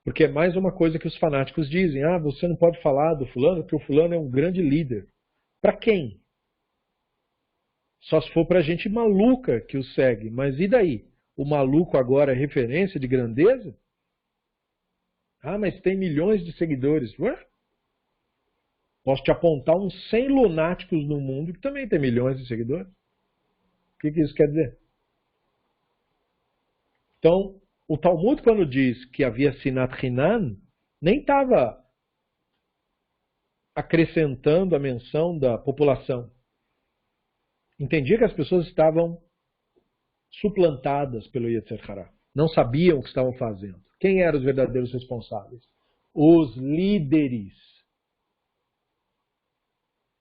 Porque é mais uma coisa que os fanáticos dizem. Ah, você não pode falar do fulano, porque o fulano é um grande líder. Para quem? Só se for para gente maluca que o segue. Mas e daí? O maluco agora é referência de grandeza? Ah, mas tem milhões de seguidores. Ué? Posso te apontar uns 100 lunáticos no mundo que também tem milhões de seguidores. O que isso quer dizer? Então, o Talmud, quando diz que havia Sinat Hinan, nem estava acrescentando a menção da população. Entendia que as pessoas estavam suplantadas pelo Yetzer Hara. Não sabiam o que estavam fazendo. Quem eram os verdadeiros responsáveis? Os líderes.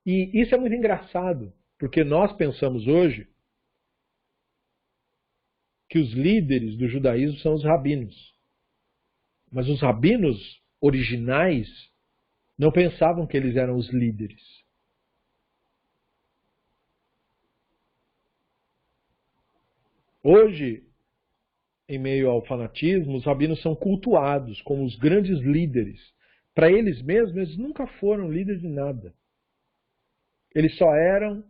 E isso é muito engraçado, porque nós pensamos hoje que os líderes do judaísmo são os rabinos. Mas os rabinos originais não pensavam que eles eram os líderes. Hoje, em meio ao fanatismo, os rabinos são cultuados como os grandes líderes. Para eles mesmos, eles nunca foram líderes de nada. Eles só eram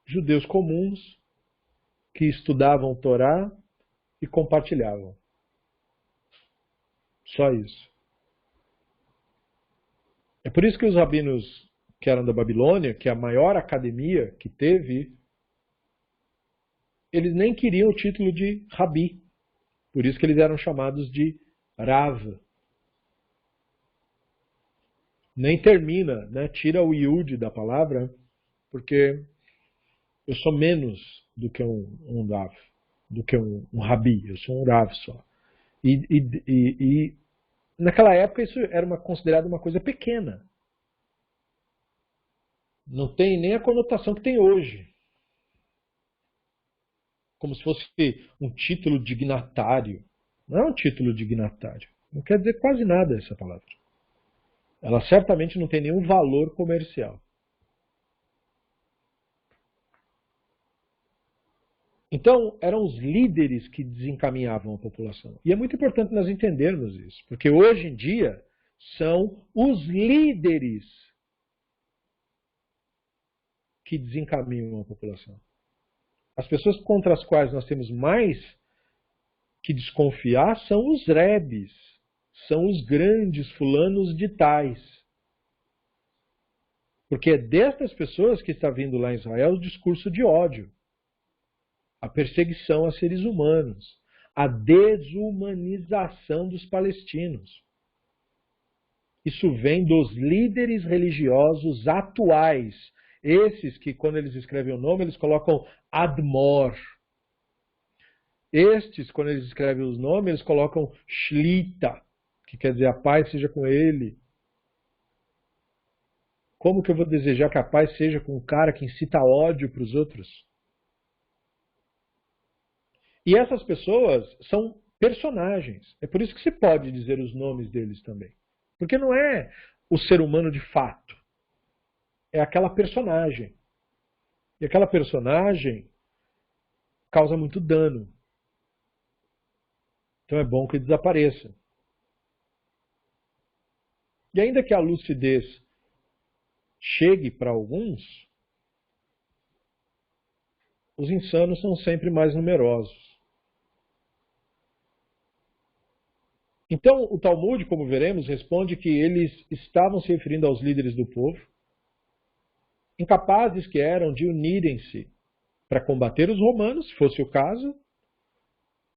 judeus comuns que estudavam o Torá e compartilhavam. Só isso. É por isso que os rabinos que eram da Babilônia, que é a maior academia que teve, eles nem queriam o título de Rabi. Por isso que eles eram chamados de Rav. Nem termina, né? Tira o Yud da palavra, porque eu sou menos do que um Rav, do que um Rabi. Eu sou um Rav só. E naquela época isso era considerado uma coisa pequena. Não tem nem a conotação que tem hoje. Como se fosse um título dignatário. Não é um título dignatário. Não quer dizer quase nada essa palavra. Ela certamente não tem nenhum valor comercial. Então, eram os líderes que desencaminhavam a população. E é muito importante nós entendermos isso, porque hoje em dia são os líderes que desencaminham a população. As pessoas contra as quais nós temos mais que desconfiar são os rebes, são os grandes fulanos de tais. Porque é destas pessoas que está vindo lá em Israel o discurso de ódio, a perseguição a seres humanos, a desumanização dos palestinos. Isso vem dos líderes religiosos atuais, esses que quando eles escrevem o nome eles colocam Admor. Estes, quando eles escrevem os nomes, eles colocam Shlita, que quer dizer a paz seja com ele. Como que eu vou desejar que a paz seja com um cara que incita ódio para os outros? E essas pessoas são personagens. É por isso que se pode dizer os nomes deles também. Porque não é o ser humano de fato. É aquela personagem. E aquela personagem causa muito dano. Então é bom que desapareça. E ainda que a lucidez chegue para alguns, os insanos são sempre mais numerosos. Então, o Talmud, como veremos, responde que eles estavam se referindo aos líderes do povo, incapazes que eram de unirem-se para combater os romanos, se fosse o caso,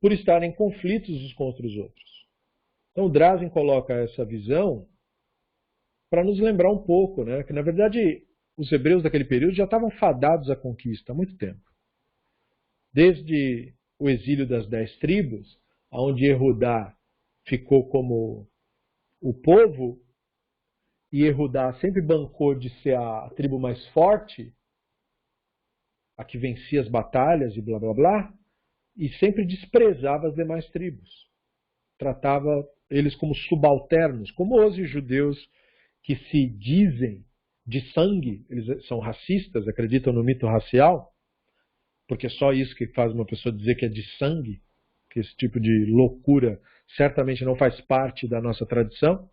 por estarem em conflitos uns contra os outros. Então, o Drazen coloca essa visão para nos lembrar um pouco, né, que, na verdade, os hebreus daquele período já estavam fadados à conquista há muito tempo. Desde o exílio das 10 tribos, onde Yehudá ficou como o povo, e Yehudá sempre bancou de ser a tribo mais forte, a que vencia as batalhas e blá blá blá, e sempre desprezava as demais tribos. Tratava eles como subalternos, como hoje os judeus que se dizem de sangue, eles são racistas, acreditam no mito racial, porque é só isso que faz uma pessoa dizer que é de sangue, que esse tipo de loucura certamente não faz parte da nossa tradição.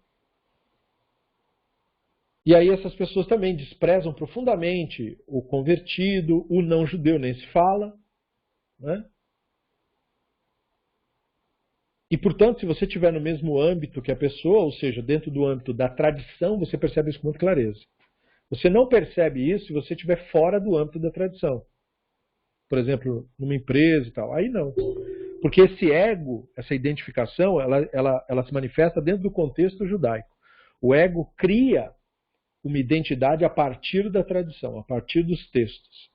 E aí essas pessoas também desprezam profundamente o convertido, o não judeu nem se fala, né? E, portanto, se você estiver no mesmo âmbito que a pessoa, ou seja, dentro do âmbito da tradição, você percebe isso com muita clareza. Você não percebe isso se você estiver fora do âmbito da tradição. Por exemplo, numa empresa e tal. Aí não. Porque esse ego, essa identificação, ela se manifesta dentro do contexto judaico. O ego cria uma identidade a partir da tradição, a partir dos textos.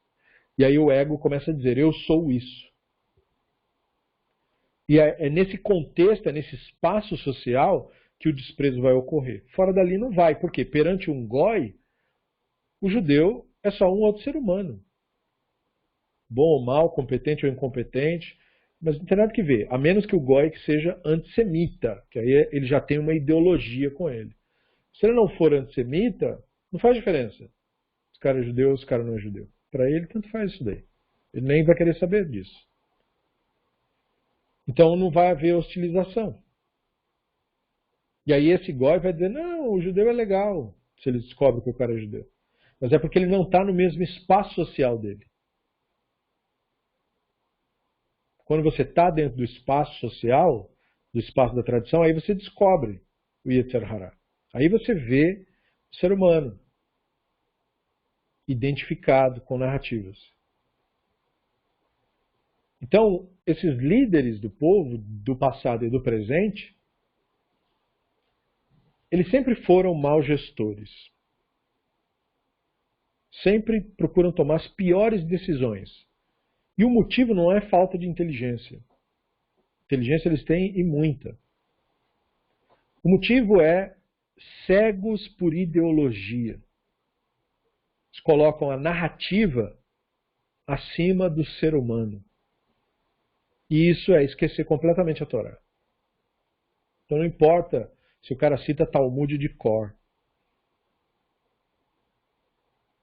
E aí o ego começa a dizer, eu sou isso. E é nesse contexto, é nesse espaço social que o desprezo vai ocorrer. Fora dali não vai. Por quê? Perante um goi, o judeu é só um outro ser humano. Bom ou mal, competente ou incompetente, mas não tem nada que ver. A menos que o goi seja antissemita, que aí ele já tem uma ideologia com ele. Se ele não for antissemita, não faz diferença. Se o cara é judeu ou se o cara não é judeu. Para ele, tanto faz isso daí. Ele nem vai querer saber disso. Então não vai haver hostilização. E aí esse goi vai dizer, não, o judeu é legal, se ele descobre que o cara é judeu. Mas é porque ele não está no mesmo espaço social dele. Quando você está dentro do espaço social, do espaço da tradição, aí você descobre o Yetzer Hara. Aí você vê o ser humano identificado com narrativas. Então, esses líderes do povo, do passado e do presente, eles sempre foram maus gestores. Sempre procuram tomar as piores decisões. E o motivo não é falta de inteligência. Inteligência eles têm e muita. O motivo é cegos por ideologia. Eles colocam a narrativa acima do ser humano. E isso é esquecer completamente a Torá. Então não importa se o cara cita Talmud de cor.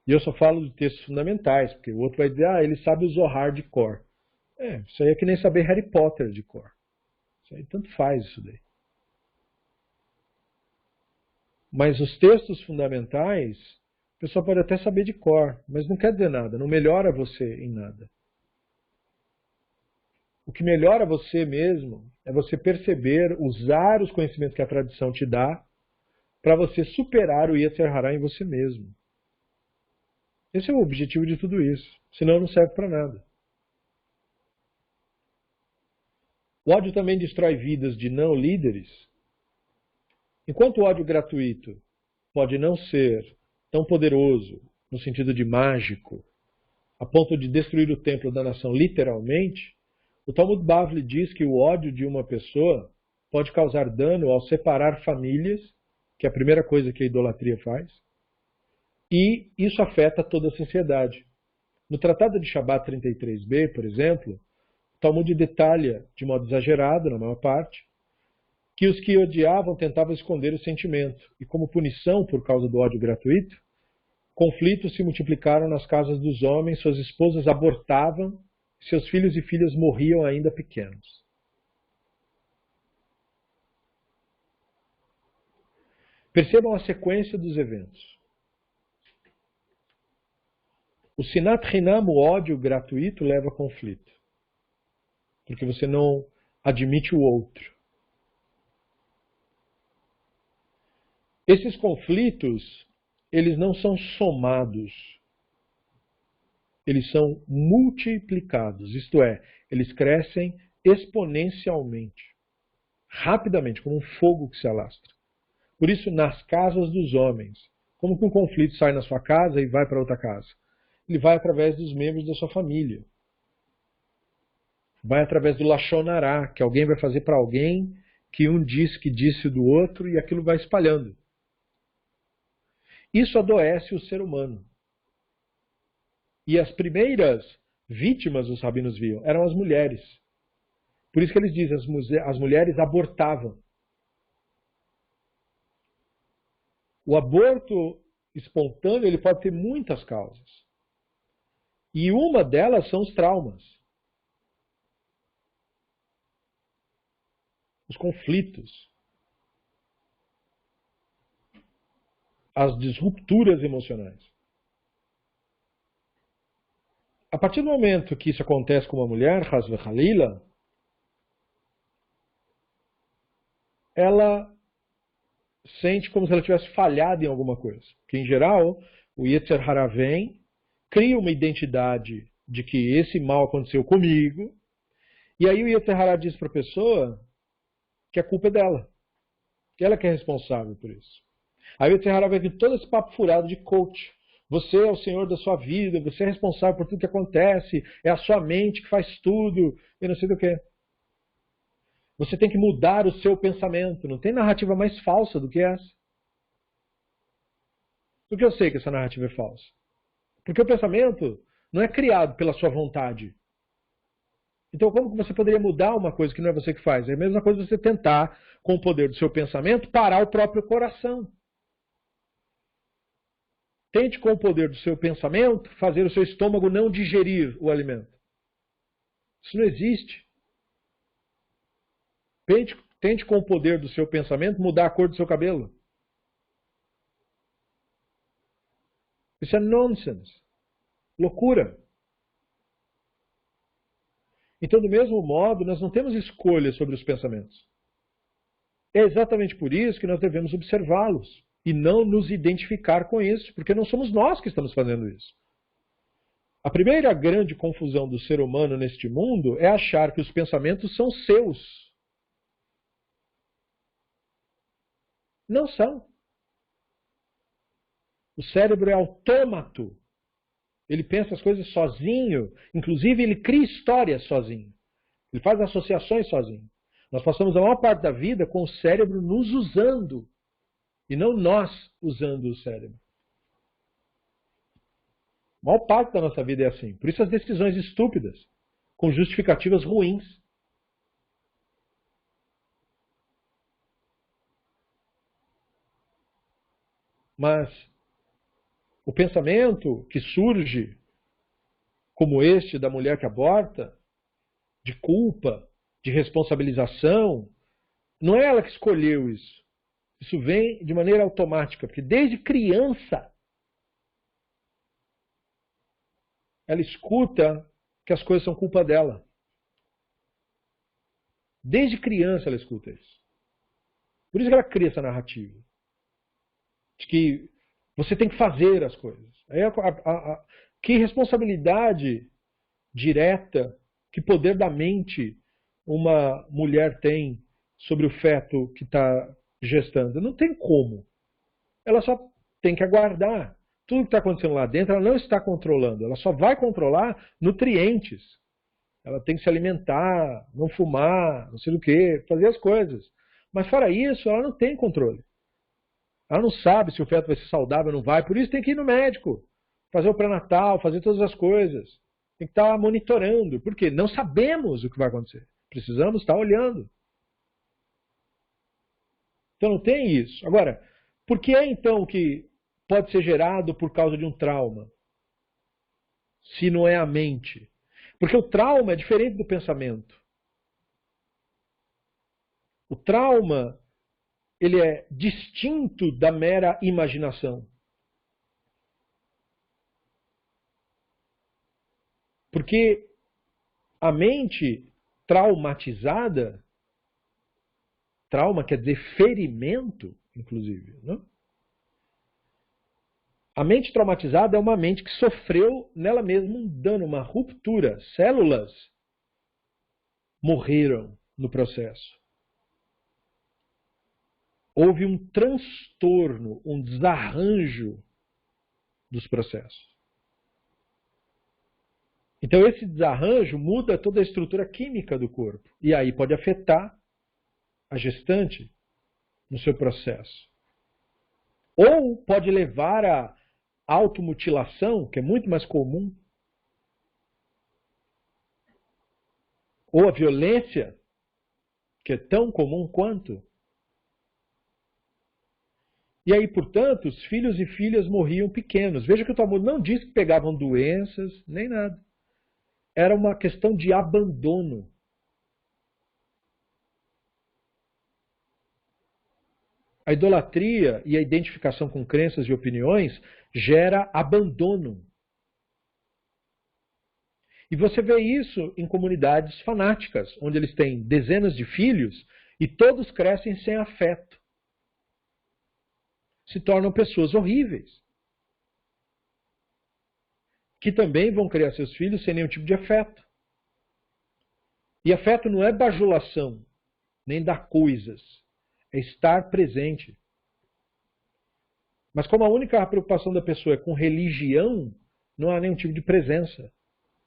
E eu só falo de textos fundamentais, porque o outro vai dizer, ele sabe o Zohar de cor. Isso aí é que nem saber Harry Potter de cor. Isso aí tanto faz isso daí. Mas os textos fundamentais, a pessoa pode até saber de cor, mas não quer dizer nada, não melhora você em nada. O que melhora você mesmo é você perceber, usar os conhecimentos que a tradição te dá para você superar o Yetzer Hara em você mesmo. Esse é o objetivo de tudo isso. Senão não serve para nada. O ódio também destrói vidas de não líderes. Enquanto o ódio gratuito pode não ser tão poderoso, no sentido de mágico, a ponto de destruir o templo da nação literalmente, o Talmud Bavli diz que o ódio de uma pessoa pode causar dano ao separar famílias, que é a primeira coisa que a idolatria faz, e isso afeta toda a sociedade. No Tratado de Shabbat 33b, por exemplo, o Talmud detalha, de modo exagerado, na maior parte, que os que odiavam tentavam esconder o sentimento, e como punição por causa do ódio gratuito, conflitos se multiplicaram nas casas dos homens, suas esposas abortavam, seus filhos e filhas morriam ainda pequenos. Percebam a sequência dos eventos. O Sinat Hinam, o ódio gratuito, leva a conflito. Porque você não admite o outro. Esses conflitos, eles não são somados. Eles são multiplicados. Isto é, eles crescem exponencialmente. Rapidamente, como um fogo que se alastra. Por isso, nas casas dos homens, como que um conflito sai na sua casa e vai para outra casa? Ele vai através dos membros da sua família. Vai através do Lashon Hará, que alguém vai fazer para alguém, que um diz que disse do outro, e aquilo vai espalhando. Isso adoece o ser humano. E as primeiras vítimas, os rabinos viam, eram as mulheres. Por isso que eles dizem, as mulheres abortavam. O aborto espontâneo ele pode ter muitas causas. E uma delas são os traumas. Os conflitos. As disrupturas emocionais. A partir do momento que isso acontece com uma mulher, Chas v'Chalila, ela sente como se ela tivesse falhado em alguma coisa. Porque, em geral, o Yetzer Hara vem, cria uma identidade de que esse mal aconteceu comigo, E aí o Yetzirah diz para a pessoa que a culpa é dela. Que ela que é responsável por isso. Aí o Yetzirah vai vir todo esse papo furado de coach. Você é o senhor da sua vida, você é responsável por tudo que acontece, é a sua mente que faz tudo, e não sei do que. Você tem que mudar o seu pensamento. Não tem narrativa mais falsa do que essa. Por que eu sei que essa narrativa é falsa? Porque o pensamento não é criado pela sua vontade. Então, como que você poderia mudar uma coisa que não é você que faz? É a mesma coisa você tentar, com o poder do seu pensamento, parar o próprio coração. Tente, com o poder do seu pensamento, fazer o seu estômago não digerir o alimento. Isso não existe. Tente, com o poder do seu pensamento, mudar a cor do seu cabelo. Isso é nonsense. Loucura. Então, do mesmo modo, nós não temos escolha sobre os pensamentos. É exatamente por isso que nós devemos observá-los e não nos identificar com isso, porque não somos nós que estamos fazendo isso. A primeira grande confusão do ser humano neste mundo é achar que os pensamentos são seus. Não são. O cérebro é autômato. Ele pensa as coisas sozinho. Inclusive, ele cria histórias sozinho. Ele faz associações sozinho. Nós passamos a maior parte da vida com o cérebro nos usando. E não nós usando o cérebro. A maior parte da nossa vida é assim. Por isso as decisões estúpidas, com justificativas ruins. Mas o pensamento que surge, como este da mulher que aborta, de culpa, de responsabilização, não é ela que escolheu isso. Isso vem de maneira automática, porque desde criança ela escuta que as coisas são culpa dela. Desde criança ela escuta isso. Por isso que ela cria essa narrativa. De que você tem que fazer as coisas. Aí que responsabilidade direta, que poder da mente uma mulher tem sobre o feto que está gestando? Não tem como. Ela só tem que aguardar. Tudo que está acontecendo lá dentro, ela não está controlando. Ela só vai controlar nutrientes. Ela tem que se alimentar, não fumar, não sei o que, fazer as coisas. Mas fora isso, ela não tem controle. Ela não sabe se o feto vai ser saudável ou não vai. Por isso tem que ir no médico, fazer o pré-natal, fazer todas as coisas. Tem que estar monitorando. Por quê? Não sabemos o que vai acontecer. Precisamos estar olhando. Então não tem isso. Agora, por que é então que pode ser gerado por causa de um trauma? Se não é a mente. Porque o trauma é diferente do pensamento. O trauma, ele é distinto da mera imaginação. Porque a mente traumatizada, trauma quer dizer ferimento, inclusive, não? A mente traumatizada é uma mente que sofreu nela mesma um dano, uma ruptura. Células morreram no processo. Houve um transtorno, um desarranjo dos processos. Então esse desarranjo muda toda a estrutura química do corpo. E aí pode afetar a gestante no seu processo. Ou pode levar a automutilação, que é muito mais comum. Ou a violência, que é tão comum quanto. E aí, portanto, os filhos e filhas morriam pequenos. Veja que o Talmud não diz que pegavam doenças, nem nada. Era uma questão de abandono. A idolatria e a identificação com crenças e opiniões gera abandono. E você vê isso em comunidades fanáticas, onde eles têm dezenas de filhos e todos crescem sem afeto. Se tornam pessoas horríveis. Que também vão criar seus filhos sem nenhum tipo de afeto. E afeto não é bajulação, nem dar coisas. É estar presente. Mas como a única preocupação da pessoa é com religião, não há nenhum tipo de presença.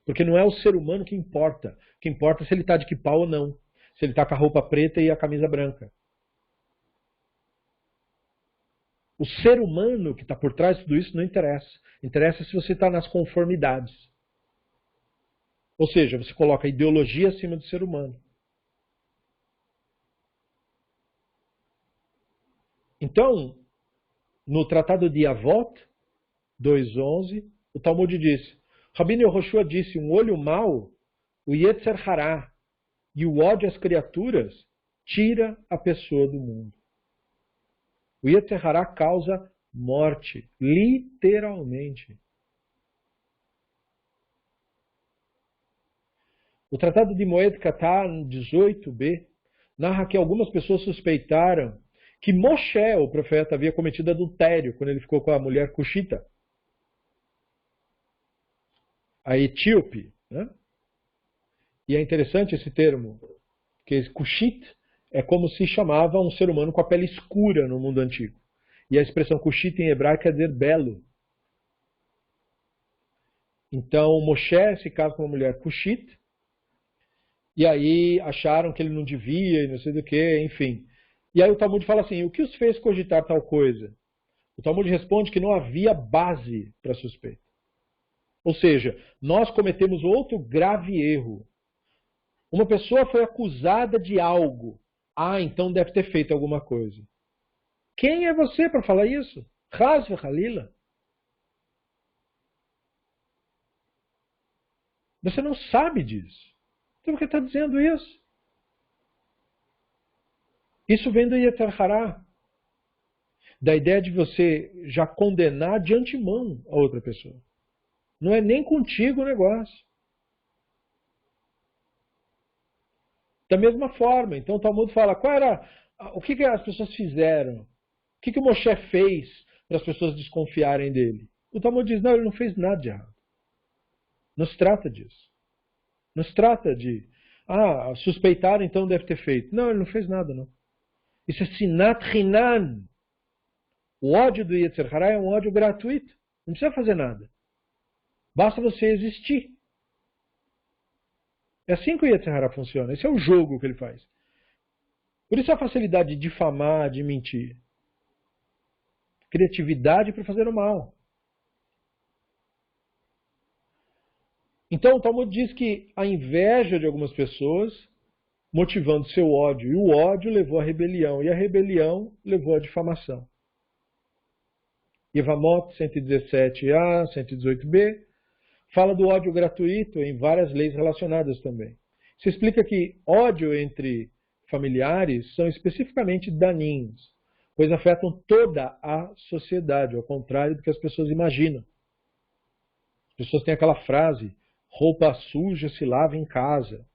Porque não é o ser humano que importa. O que importa é se ele está de kippah ou não. Se ele está com a roupa preta e a camisa branca. O ser humano que está por trás de tudo isso não interessa. Interessa se você está nas conformidades. Ou seja, você coloca a ideologia acima do ser humano. Então, no Tratado de Avot, 2.11, o Talmud diz, Rabino Yehoshua disse, um olho mau, o Yetzer Hará, e o ódio às criaturas, tira a pessoa do mundo. O Yetzer Hará causa morte, literalmente. O Tratado de Moed Katan, 18b, narra que algumas pessoas suspeitaram que Moshe, o profeta, havia cometido adultério quando ele ficou com a mulher Cushita, a etíope. Né? E é interessante esse termo, porque Cushit é como se chamava um ser humano com a pele escura no mundo antigo. E a expressão Cushit em hebraico quer dizer belo. Então Moshe se casa com uma mulher Cushit, e aí acharam que ele não devia, e não sei do que, enfim. E aí o Talmud fala assim, o que os fez cogitar tal coisa? O Talmud responde que não havia base para suspeita. Ou seja, nós cometemos outro grave erro. Uma pessoa foi acusada de algo. Ah, então deve ter feito alguma coisa. Quem é você para falar isso? Chas v'chalila. Você não sabe disso. Então por que está dizendo isso? Isso vem do Yetzer Hará. Da ideia de você já condenar de antemão a outra pessoa. Não é nem contigo o negócio. Da mesma forma, então o Talmud fala, o que as pessoas fizeram? O que o Moshe fez para as pessoas desconfiarem dele? O Talmud diz, não, ele não fez nada de errado. Não se trata disso. Não se trata de, suspeitar então deve ter feito. Não, ele não fez nada, não. Isso é sinat hinan. O ódio do Yetzer Hará é um ódio gratuito. Não precisa fazer nada. Basta você existir. É assim que o Yetzer Hará funciona. Esse é o jogo que ele faz. Por isso a facilidade de difamar, de mentir. Criatividade para fazer o mal. Então o Talmud diz que a inveja de algumas pessoas motivando seu ódio. E o ódio levou à rebelião. E a rebelião levou à difamação. Yevamot 117a, 118b, fala do ódio gratuito em várias leis relacionadas também. Se explica que ódio entre familiares são especificamente daninhos, pois afetam toda a sociedade, ao contrário do que as pessoas imaginam. As pessoas têm aquela frase, roupa suja se lava em casa,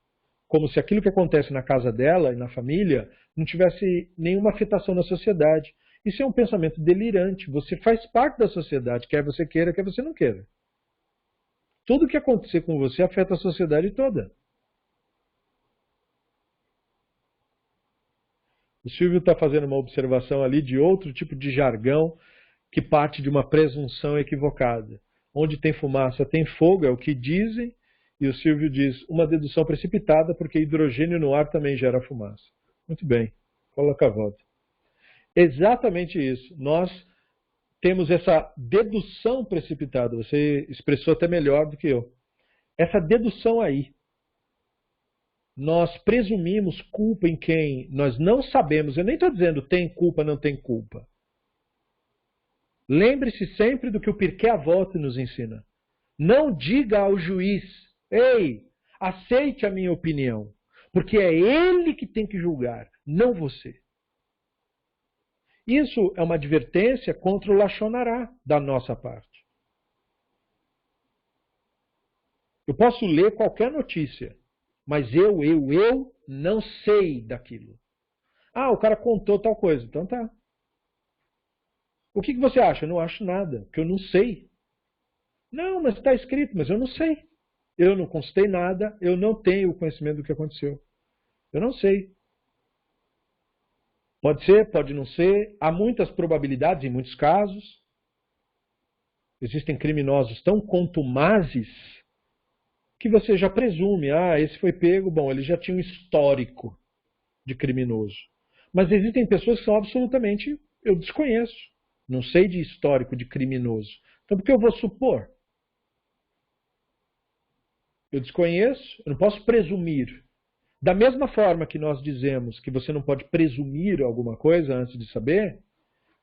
como se aquilo que acontece na casa dela e na família não tivesse nenhuma afetação na sociedade. Isso é um pensamento delirante. Você faz parte da sociedade, quer você queira, quer você não queira. Tudo o que acontecer com você afeta a sociedade toda. O Silvio está fazendo uma observação ali de outro tipo de jargão que parte de uma presunção equivocada. Onde tem fumaça tem fogo, é o que dizem, e o Silvio diz uma dedução precipitada porque hidrogênio no ar também gera fumaça. Muito bem, coloca a volta. Exatamente isso. Nós temos essa dedução precipitada. Você expressou até melhor do que eu. Essa dedução aí. Nós presumimos culpa em quem nós não sabemos. Eu nem estou dizendo tem culpa, não tem culpa. Lembre-se sempre do que o Pirkei Avot nos ensina. Não diga ao juiz, ei, aceite a minha opinião. Porque é ele que tem que julgar, não você. Isso é uma advertência contra o Lashon Hará da nossa parte. Eu posso ler qualquer notícia, mas eu não sei daquilo. Ah, o cara contou tal coisa, então tá. O que você acha? Eu não acho nada, porque eu não sei. Não, mas está escrito, mas eu não sei. Eu não consultei nada, eu não tenho o conhecimento do que aconteceu. Eu não sei. Pode ser, pode não ser. Há muitas probabilidades em muitos casos. Existem criminosos tão contumazes que você já presume, esse foi pego, bom, ele já tinha um histórico de criminoso. Mas existem pessoas que são absolutamente, eu desconheço, não sei de histórico de criminoso. Então por que eu vou supor? Eu desconheço, eu não posso presumir. Da mesma forma que nós dizemos que você não pode presumir alguma coisa antes de saber,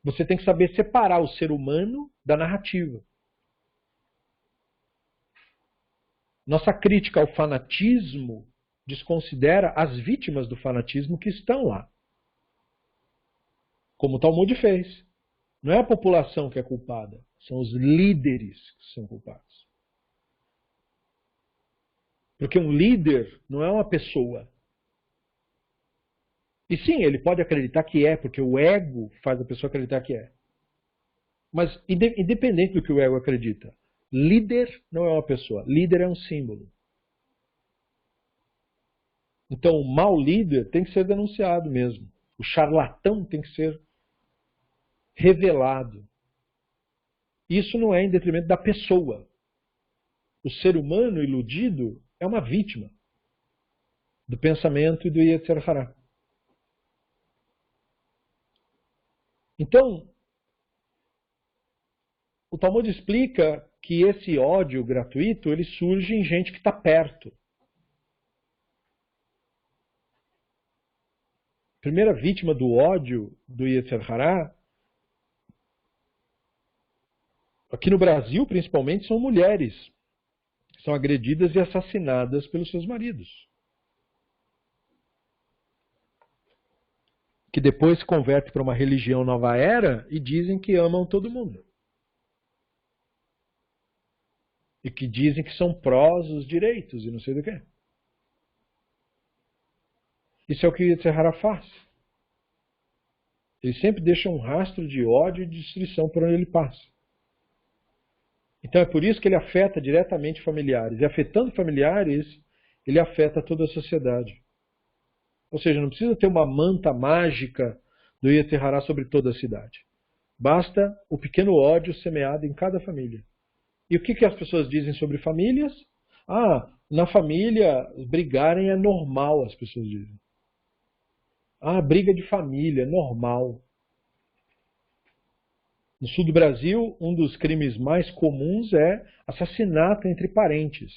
você tem que saber separar o ser humano da narrativa. Nossa crítica ao fanatismo desconsidera as vítimas do fanatismo que estão lá. Como o Talmud fez. Não é a população que é culpada, são os líderes que são culpados. Porque um líder não é uma pessoa. E sim, ele pode acreditar que é, porque o ego faz a pessoa acreditar que é. Mas independente do que o ego acredita, líder não é uma pessoa, líder é um símbolo. Então o mau líder tem que ser denunciado mesmo. O charlatão tem que ser revelado. Isso não é em detrimento da pessoa. O ser humano iludido é uma vítima do pensamento e do Yetzer Hará. Então, o Talmud explica que esse ódio gratuito ele surge em gente que está perto. A primeira vítima do ódio do Yetzer Hará, aqui no Brasil principalmente, são mulheres. São agredidas e assassinadas pelos seus maridos. Que depois se converte para uma religião nova era e dizem que amam todo mundo. E que dizem que são prós os direitos e não sei do que. Isso é o que o Yetzer Hará faz. Ele sempre deixa um rastro de ódio e de destruição por onde ele passa. Então é por isso que ele afeta diretamente familiares. E afetando familiares, ele afeta toda a sociedade. Ou seja, não precisa ter uma manta mágica do Yetzer Hará sobre toda a cidade. Basta o pequeno ódio semeado em cada família. E o que as pessoas dizem sobre famílias? Na família, brigarem é normal, as pessoas dizem. Briga de família, normal. No sul do Brasil, um dos crimes mais comuns é assassinato entre parentes.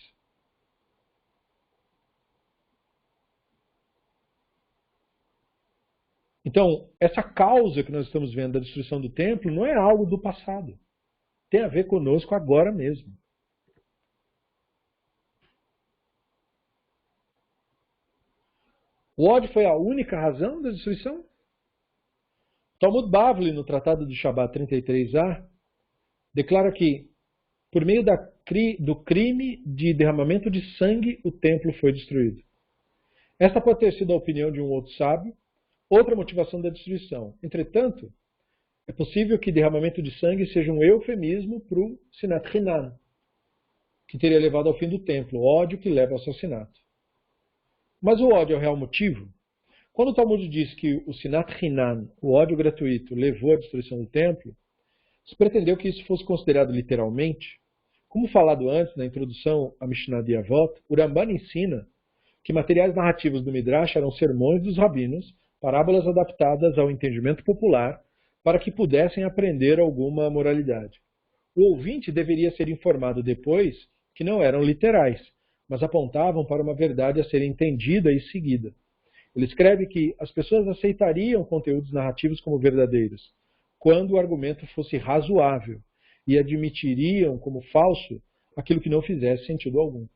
Então, essa causa que nós estamos vendo da destruição do templo não é algo do passado. Tem a ver conosco agora mesmo. O ódio foi a única razão da destruição? Talmud Bavli, no Tratado de Shabbat 33a, declara que, por meio do crime de derramamento de sangue, o templo foi destruído. Esta pode ter sido a opinião de um outro sábio, outra motivação da destruição. Entretanto, é possível que derramamento de sangue seja um eufemismo para o Sinat Hinan, que teria levado ao fim do templo, o ódio que leva ao assassinato. Mas o ódio é o real motivo? Quando o Talmud diz que o Sinat Hinan, o ódio gratuito, levou à destruição do templo, se pretendeu que isso fosse considerado literalmente. Como falado antes na introdução à Mishnah de Avot, o Ramban ensina que materiais narrativos do Midrash eram sermões dos rabinos, parábolas adaptadas ao entendimento popular, para que pudessem aprender alguma moralidade. O ouvinte deveria ser informado depois que não eram literais, mas apontavam para uma verdade a ser entendida e seguida. Ele escreve que as pessoas aceitariam conteúdos narrativos como verdadeiros, quando o argumento fosse razoável, e admitiriam como falso aquilo que não fizesse sentido algum.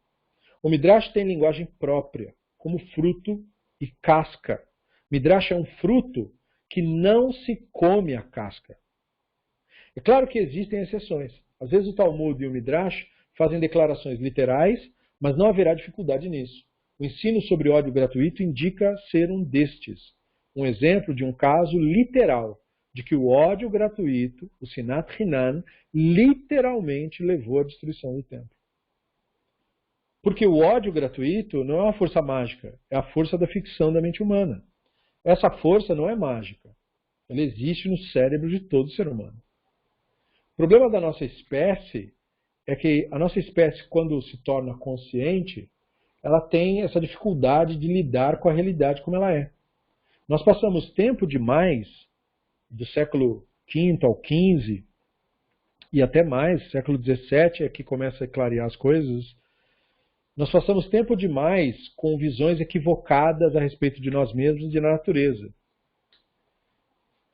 O Midrash tem linguagem própria, como fruto e casca. Midrash é um fruto que não se come a casca. É claro que existem exceções. Às vezes o Talmud e o Midrash fazem declarações literais, mas não haverá dificuldade nisso. O ensino sobre ódio gratuito indica ser um destes. Um exemplo de um caso literal, de que o ódio gratuito, o Sinat Hinan, literalmente levou à destruição do templo. Porque o ódio gratuito não é uma força mágica, é a força da ficção da mente humana. Essa força não é mágica. Ela existe no cérebro de todo ser humano. O problema da nossa espécie é que a nossa espécie, quando se torna consciente, ela tem essa dificuldade de lidar com a realidade como ela é. Nós passamos tempo demais, do século V ao XV, e até mais, século XVII é que começa a clarear as coisas, nós passamos tempo demais com visões equivocadas a respeito de nós mesmos e da natureza.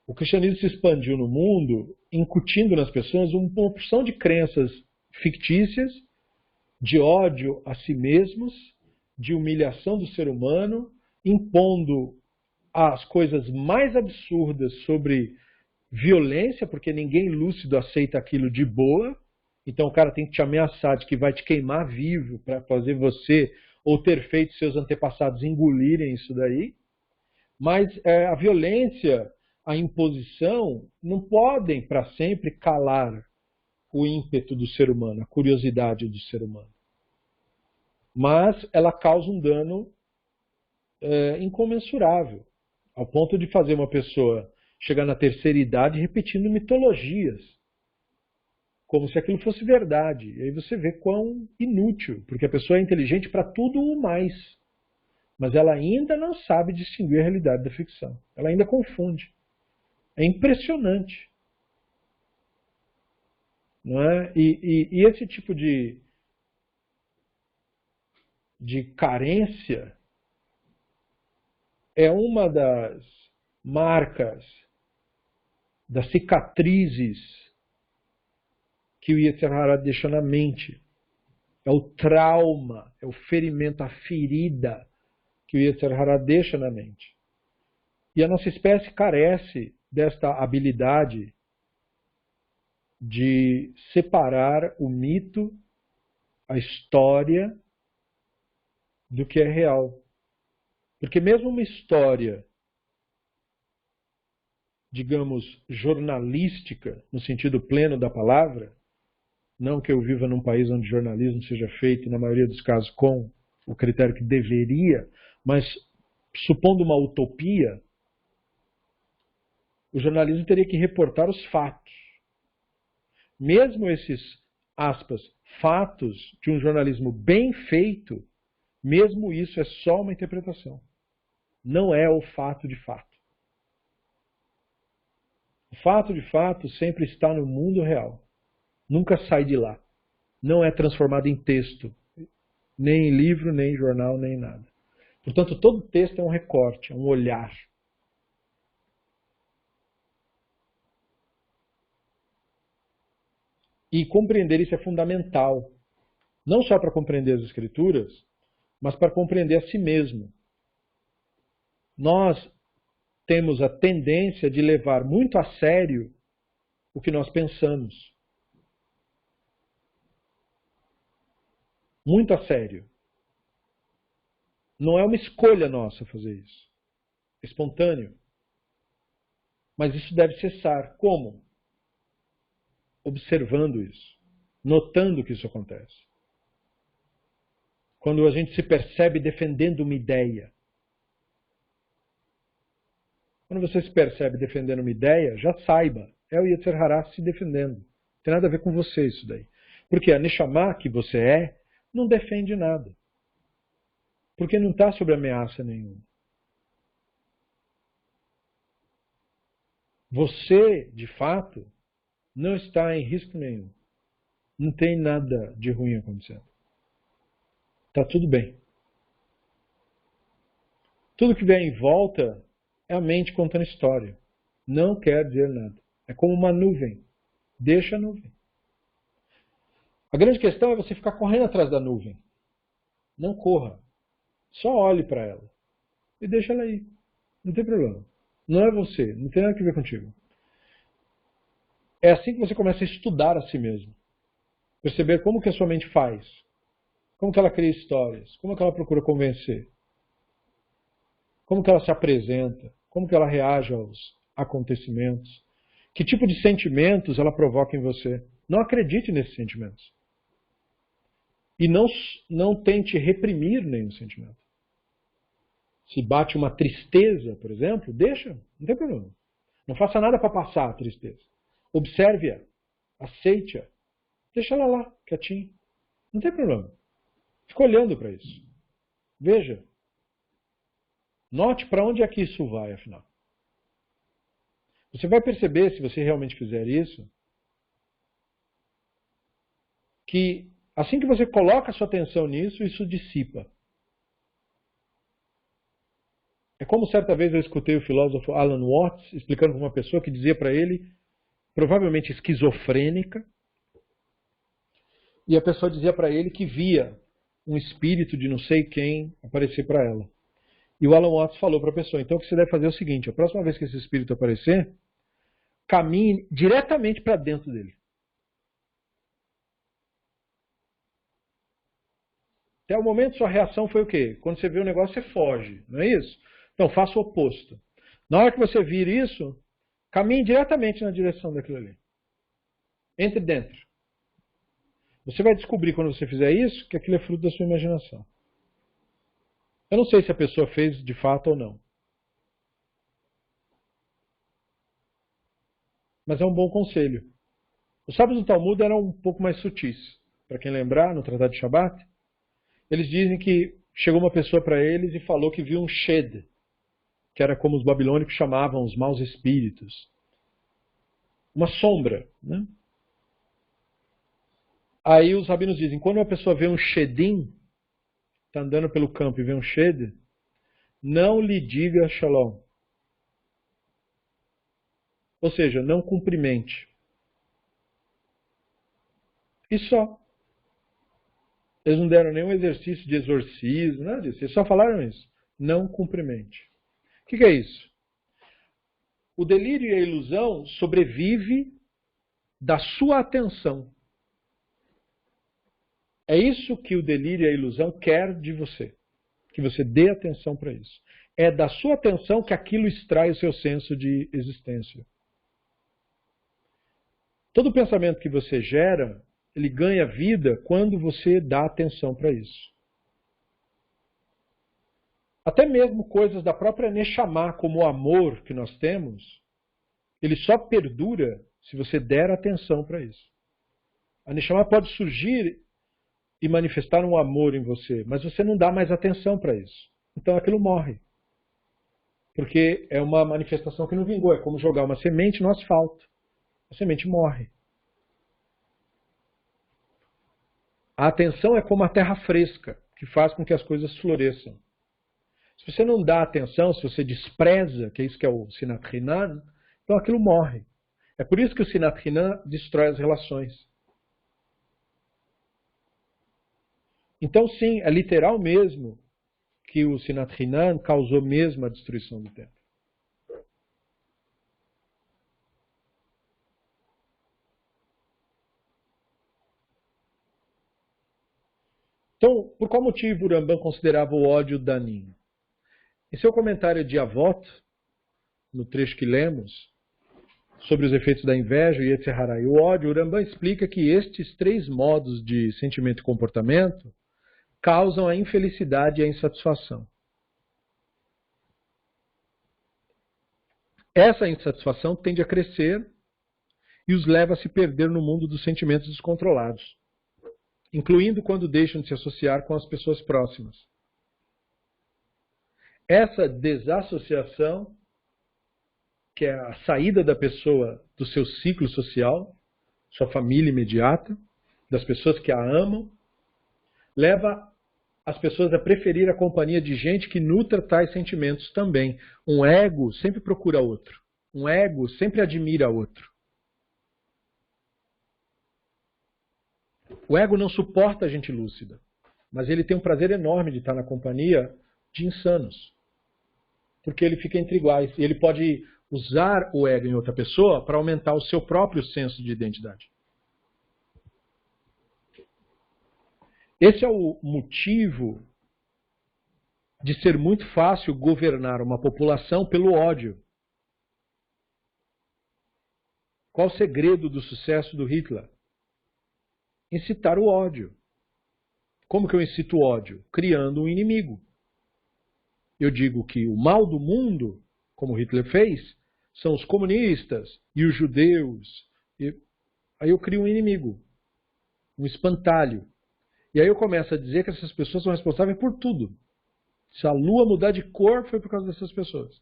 O cristianismo se expandiu no mundo, incutindo nas pessoas uma porção de crenças fictícias, de ódio a si mesmos, de humilhação do ser humano, impondo as coisas mais absurdas sobre violência, porque ninguém lúcido aceita aquilo de boa. Então o cara tem que te ameaçar de que vai te queimar vivo para fazer você ou ter feito seus antepassados engolirem isso daí. Mas a violência, a imposição, não podem para sempre calar o ímpeto do ser humano, a curiosidade do ser humano. Mas ela causa um dano incomensurável, ao ponto de fazer uma pessoa chegar na terceira idade repetindo mitologias, como se aquilo fosse verdade. E aí você vê quão inútil, porque a pessoa é inteligente para tudo o mais, mas ela ainda não sabe distinguir a realidade da ficção. Ela ainda confunde. É impressionante. Não é? E esse tipo de carência é uma das marcas, das cicatrizes que o Yetzer Hara deixa na mente. É o trauma, é o ferimento, a ferida que o Yetzer Hara deixa na mente. E a nossa espécie carece desta habilidade de separar o mito, a história, do que é real. Porque mesmo uma história, digamos, jornalística, no sentido pleno da palavra, não que eu viva num país onde jornalismo seja feito, na maioria dos casos, com o critério que deveria, mas supondo uma utopia, o jornalismo teria que reportar os fatos. Mesmo esses, aspas, fatos de um jornalismo bem feito, mesmo isso é só uma interpretação. Não é o fato de fato. O fato de fato sempre está no mundo real. Nunca sai de lá. Não é transformado em texto. Nem em livro, nem em jornal, nem em nada. Portanto, todo texto é um recorte, é um olhar. E compreender isso é fundamental. Não só para compreender as escrituras, mas para compreender a si mesmo. Nós temos a tendência de levar muito a sério o que nós pensamos. Muito a sério. Não é uma escolha nossa fazer isso. É espontâneo. Mas isso deve cessar. Como? Observando isso. Notando que isso acontece. Quando a gente se percebe defendendo uma ideia. Quando você se percebe defendendo uma ideia, já saiba, é o Yetzer Hara se defendendo. Não tem nada a ver com você isso daí. Porque a Neshama que você é, não defende nada. Porque não está sob ameaça nenhuma. Você, de fato, não está em risco nenhum. Não tem nada de ruim acontecendo. Está tudo bem. Tudo que vem em volta é a mente contando história. Não quer dizer nada. É como uma nuvem. Deixa a nuvem. A grande questão é você ficar correndo atrás da nuvem. Não corra. Só olhe para ela. E deixa ela aí. Não tem problema. Não é você. Não tem nada a ver contigo. É assim que você começa a estudar a si mesmo. Perceber como que a sua mente faz. Como que ela cria histórias. Como que ela procura convencer. Como que ela se apresenta. Como que ela reage aos acontecimentos. Que tipo de sentimentos ela provoca em você. Não acredite nesses sentimentos. E não tente reprimir nenhum sentimento. Se bate uma tristeza, por exemplo, deixa, não tem problema. Não faça nada para passar a tristeza. Observe-a, aceite-a, deixa ela lá, quietinha. Não tem problema. Fica olhando para isso. Veja. Note para onde é que isso vai, afinal. Você vai perceber, se você realmente fizer isso, que assim que você coloca a sua atenção nisso, isso dissipa. É como certa vez eu escutei o filósofo Alan Watts explicando para uma pessoa que dizia para ele, provavelmente esquizofrênica, e a pessoa dizia para ele que via um espírito de não sei quem aparecer para ela. E o Alan Watts falou para a pessoa, então o que você deve fazer é o seguinte, a próxima vez que esse espírito aparecer, caminhe diretamente para dentro dele. Até o momento sua reação foi o quê? Quando você vê o negócio, você foge, não é isso? Então faça o oposto. Na hora que você vir isso, caminhe diretamente na direção daquilo ali. Entre dentro. Você vai descobrir quando você fizer isso, que aquilo é fruto da sua imaginação. Eu não sei se a pessoa fez de fato ou não. Mas é um bom conselho. Os sábios do Talmud eram um pouco mais sutis. Para quem lembrar, no Tratado de Shabat, eles dizem que chegou uma pessoa para eles e falou que viu um shed, que era como os babilônicos chamavam os maus espíritos. Uma sombra, né? Aí os rabinos dizem, quando uma pessoa vê um shedim, está andando pelo campo e vê um shed, não lhe diga shalom. Ou seja, não cumprimente. E só. Eles não deram nenhum exercício de exorcismo, nada disso. Eles só falaram isso. Não cumprimente. O que é isso? O delírio e a ilusão sobrevive da sua atenção. É isso que o delírio e a ilusão quer de você. Que você dê atenção para isso. É da sua atenção que aquilo extrai o seu senso de existência. Todo pensamento que você gera, ele ganha vida quando você dá atenção para isso. Até mesmo coisas da própria Neshama, como o amor que nós temos, ele só perdura se você der atenção para isso. A Neshama pode surgir e manifestar um amor em você, mas você não dá mais atenção para isso. Então aquilo morre. Porque é uma manifestação que não vingou. É como jogar uma semente no asfalto. A semente morre. A atenção é como a terra fresca, que faz com que as coisas floresçam. Se você não dá atenção, se você despreza, que é isso que é o Sinat Hinan, então aquilo morre. É por isso que o Sinat Hinan destrói as relações. Então sim, é literal mesmo que o Sinat Hinan causou mesmo a destruição do templo. Então, por qual motivo o Rambam considerava o ódio daninho? Em seu comentário de Avot, no trecho que lemos, sobre os efeitos da inveja e etc. e o ódio, o Rambam explica que estes três modos de sentimento e comportamento causam a infelicidade e a insatisfação. Essa insatisfação tende a crescer e os leva a se perder no mundo dos sentimentos descontrolados, incluindo quando deixam de se associar com as pessoas próximas. Essa desassociação, que é a saída da pessoa do seu ciclo social, sua família imediata, das pessoas que a amam, leva as pessoas a preferir a companhia de gente que nutra tais sentimentos também. Um ego sempre procura outro. Um ego sempre admira outro. O ego não suporta a gente lúcida, mas ele tem um prazer enorme de estar na companhia de insanos. Porque ele fica entre iguais. E ele pode usar o ego em outra pessoa para aumentar o seu próprio senso de identidade. Esse é o motivo de ser muito fácil governar uma população pelo ódio. Qual o segredo do sucesso do Hitler? Incitar o ódio. Como que eu incito ódio? Criando um inimigo. Eu digo que o mal do mundo, como Hitler fez, são os comunistas e os judeus. Aí eu crio um inimigo, um espantalho. E aí eu começo a dizer que essas pessoas são responsáveis por tudo. Se a lua mudar de cor, foi por causa dessas pessoas.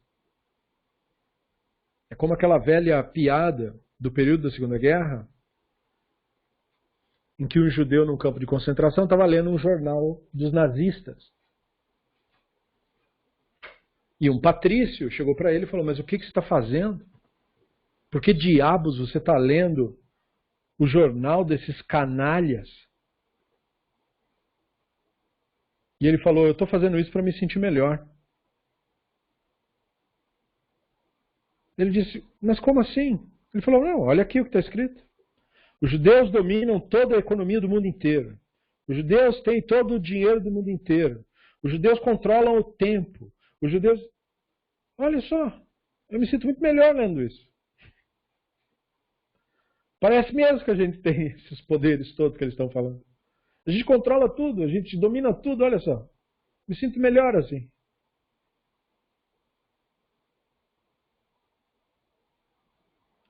É como aquela velha piada do período da Segunda Guerra, em que um judeu num campo de concentração estava lendo um jornal dos nazistas. E um patrício chegou para ele e falou, mas o que você está fazendo? Por que diabos você está lendo o jornal desses canalhas? E ele falou, eu estou fazendo isso para me sentir melhor. Ele disse, mas como assim? Ele falou, não, olha aqui o que está escrito. Os judeus dominam toda a economia do mundo inteiro. Os judeus têm todo o dinheiro do mundo inteiro. Os judeus controlam o tempo. Os judeus... Olha só, eu me sinto muito melhor lendo isso. Parece mesmo que a gente tem esses poderes todos que eles estão falando. A gente controla tudo, a gente domina tudo, olha só. Me sinto melhor assim.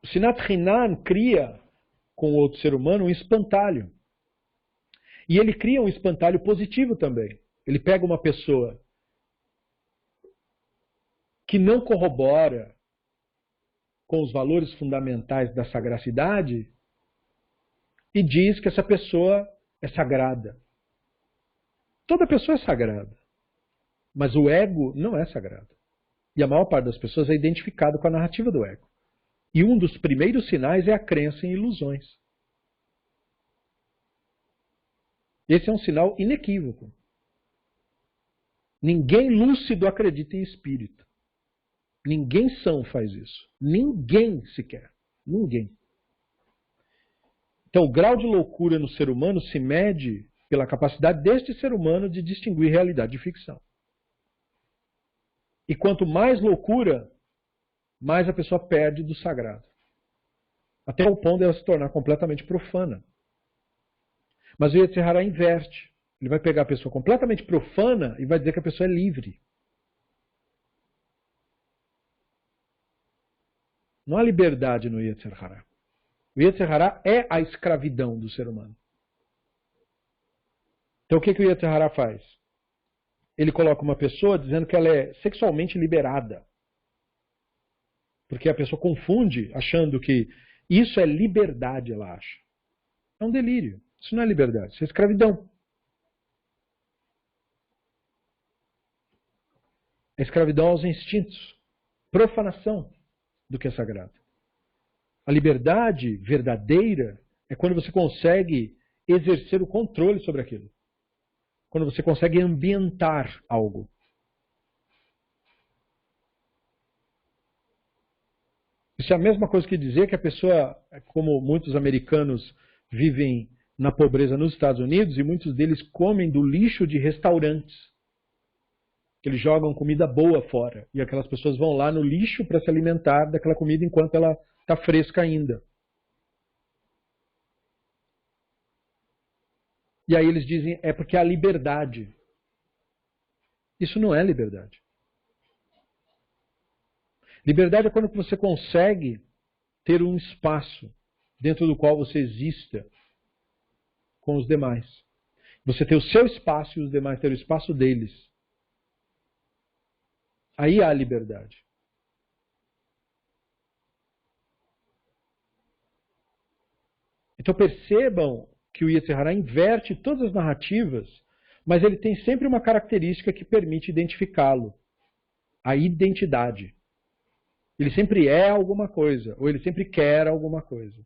O Sinat Hinan cria com o outro ser humano um espantalho. E ele cria um espantalho positivo também. Ele pega uma pessoa que não corrobora com os valores fundamentais da sagracidade e diz que essa pessoa é sagrada. Toda pessoa é sagrada, mas o ego não é sagrado. E a maior parte das pessoas é identificado com a narrativa do ego. E um dos primeiros sinais é a crença em ilusões. Esse é um sinal inequívoco. Ninguém lúcido acredita em espírito. Ninguém são faz isso. Ninguém sequer. Ninguém. Então, o grau de loucura no ser humano se mede pela capacidade deste ser humano de distinguir realidade de ficção. E quanto mais loucura, mais a pessoa perde do sagrado. Até o ponto de ela se tornar completamente profana. Mas o Yetzer Hara inverte. Ele vai pegar a pessoa completamente profana e vai dizer que a pessoa é livre. Não há liberdade no Yetzer Hara. O Yetzer Hara é a escravidão do ser humano. Então o que o Yetzer Hara faz? Ele coloca uma pessoa dizendo que ela é sexualmente liberada. Porque a pessoa confunde achando que isso é liberdade, ela acha. É um delírio. Isso não é liberdade, isso é escravidão. É escravidão aos instintos. Profanação do que é sagrado. A liberdade verdadeira é quando você consegue exercer o controle sobre aquilo. Quando você consegue ambientar algo. Isso é a mesma coisa que dizer que a pessoa, como muitos americanos vivem na pobreza nos Estados Unidos, e muitos deles comem do lixo de restaurantes. Eles jogam comida boa fora. E aquelas pessoas vão lá no lixo para se alimentar daquela comida enquanto ela está fresca ainda. E aí eles dizem, é porque há liberdade. Isso não é liberdade. Liberdade é quando você consegue ter um espaço dentro do qual você exista com os demais. Você ter o seu espaço e os demais ter o espaço deles. Aí há liberdade. Então percebam que o Yetzer Hara inverte todas as narrativas, mas ele tem sempre uma característica que permite identificá-lo. A identidade. Ele sempre é alguma coisa, ou ele sempre quer alguma coisa.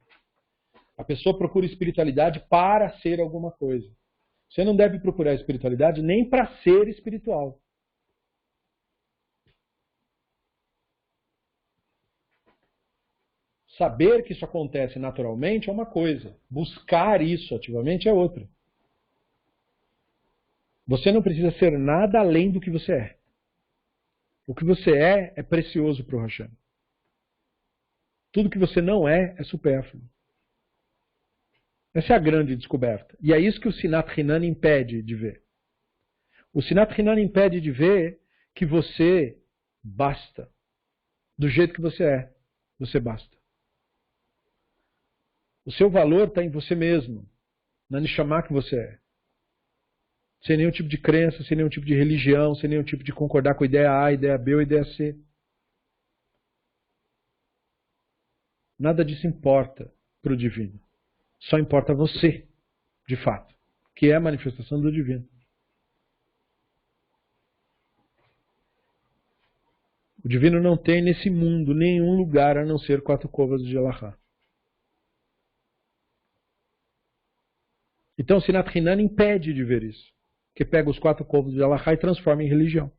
A pessoa procura espiritualidade para ser alguma coisa. Você não deve procurar espiritualidade nem para ser espiritual. Saber que isso acontece naturalmente é uma coisa. Buscar isso ativamente é outra. Você não precisa ser nada além do que você é. O que você é precioso para o Hashem. Tudo que você não é supérfluo. Essa é a grande descoberta. E é isso que o Sinat Hinan impede de ver. O Sinat Hinan impede de ver que você basta. Do jeito que você é, você basta. O seu valor está em você mesmo, na Neshama que você é. Sem nenhum tipo de crença, sem nenhum tipo de religião, sem nenhum tipo de concordar com a ideia A, ideia B ou ideia C. Nada disso importa para o divino. Só importa você, de fato, que é a manifestação do divino. O divino não tem nesse mundo nenhum lugar a não ser 4 covas de Alahá. Então, Sinat Hinan impede de ver isso. Que pega os 4 covas de Alahá e transforma em religião.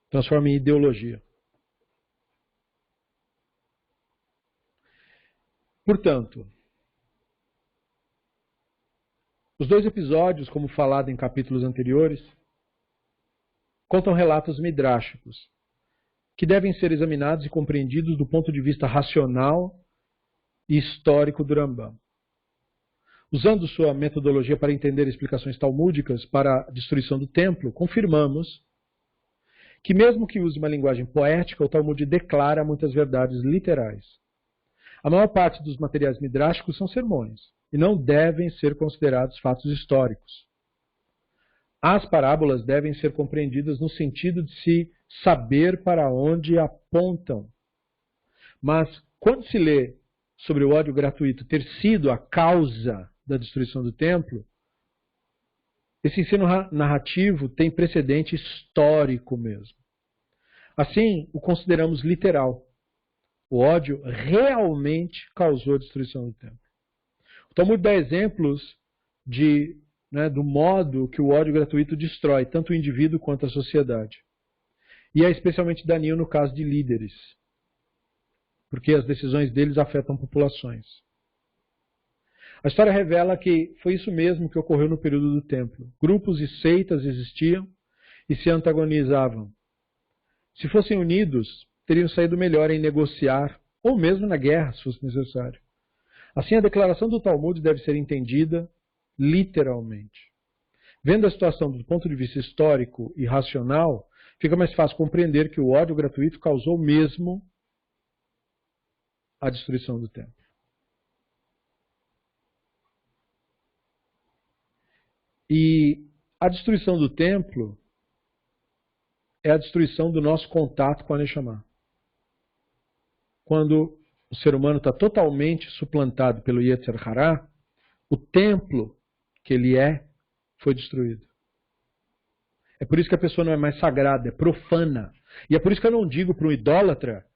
Transforma em ideologia. Portanto, os 2 episódios, como falado em capítulos anteriores, contam relatos midráshicos, que devem ser examinados e compreendidos do ponto de vista racional e histórico do Rambam. Usando sua metodologia para entender explicações talmúdicas para a destruição do templo, confirmamos que mesmo que use uma linguagem poética, o Talmud declara muitas verdades literais. A maior parte dos materiais midráshicos são sermões, e não devem ser considerados fatos históricos. As parábolas devem ser compreendidas no sentido de se saber para onde apontam. Mas, quando se lê sobre o ódio gratuito ter sido a causa da destruição do templo, esse ensino narrativo tem precedente histórico mesmo. Assim, o consideramos literal. O ódio realmente causou a destruição do templo. O Talmud dá exemplos do modo que o ódio gratuito destrói tanto o indivíduo quanto a sociedade. E é especialmente danoso no caso de líderes, porque as decisões deles afetam populações. A história revela que foi isso mesmo que ocorreu no período do templo. Grupos e seitas existiam e se antagonizavam. Se fossem unidos, teriam saído melhor em negociar, ou mesmo na guerra, se fosse necessário. Assim, a declaração do Talmud deve ser entendida literalmente. Vendo a situação do ponto de vista histórico e racional, fica mais fácil compreender que o ódio gratuito causou mesmo a destruição do templo. E a destruição do templo é a destruição do nosso contato com a Neshama. Quando o ser humano está totalmente suplantado pelo Yetzer Hará, o templo que ele foi destruído. É por isso que a pessoa não é mais sagrada, é profana. E é por isso que eu não digo para um idólatra,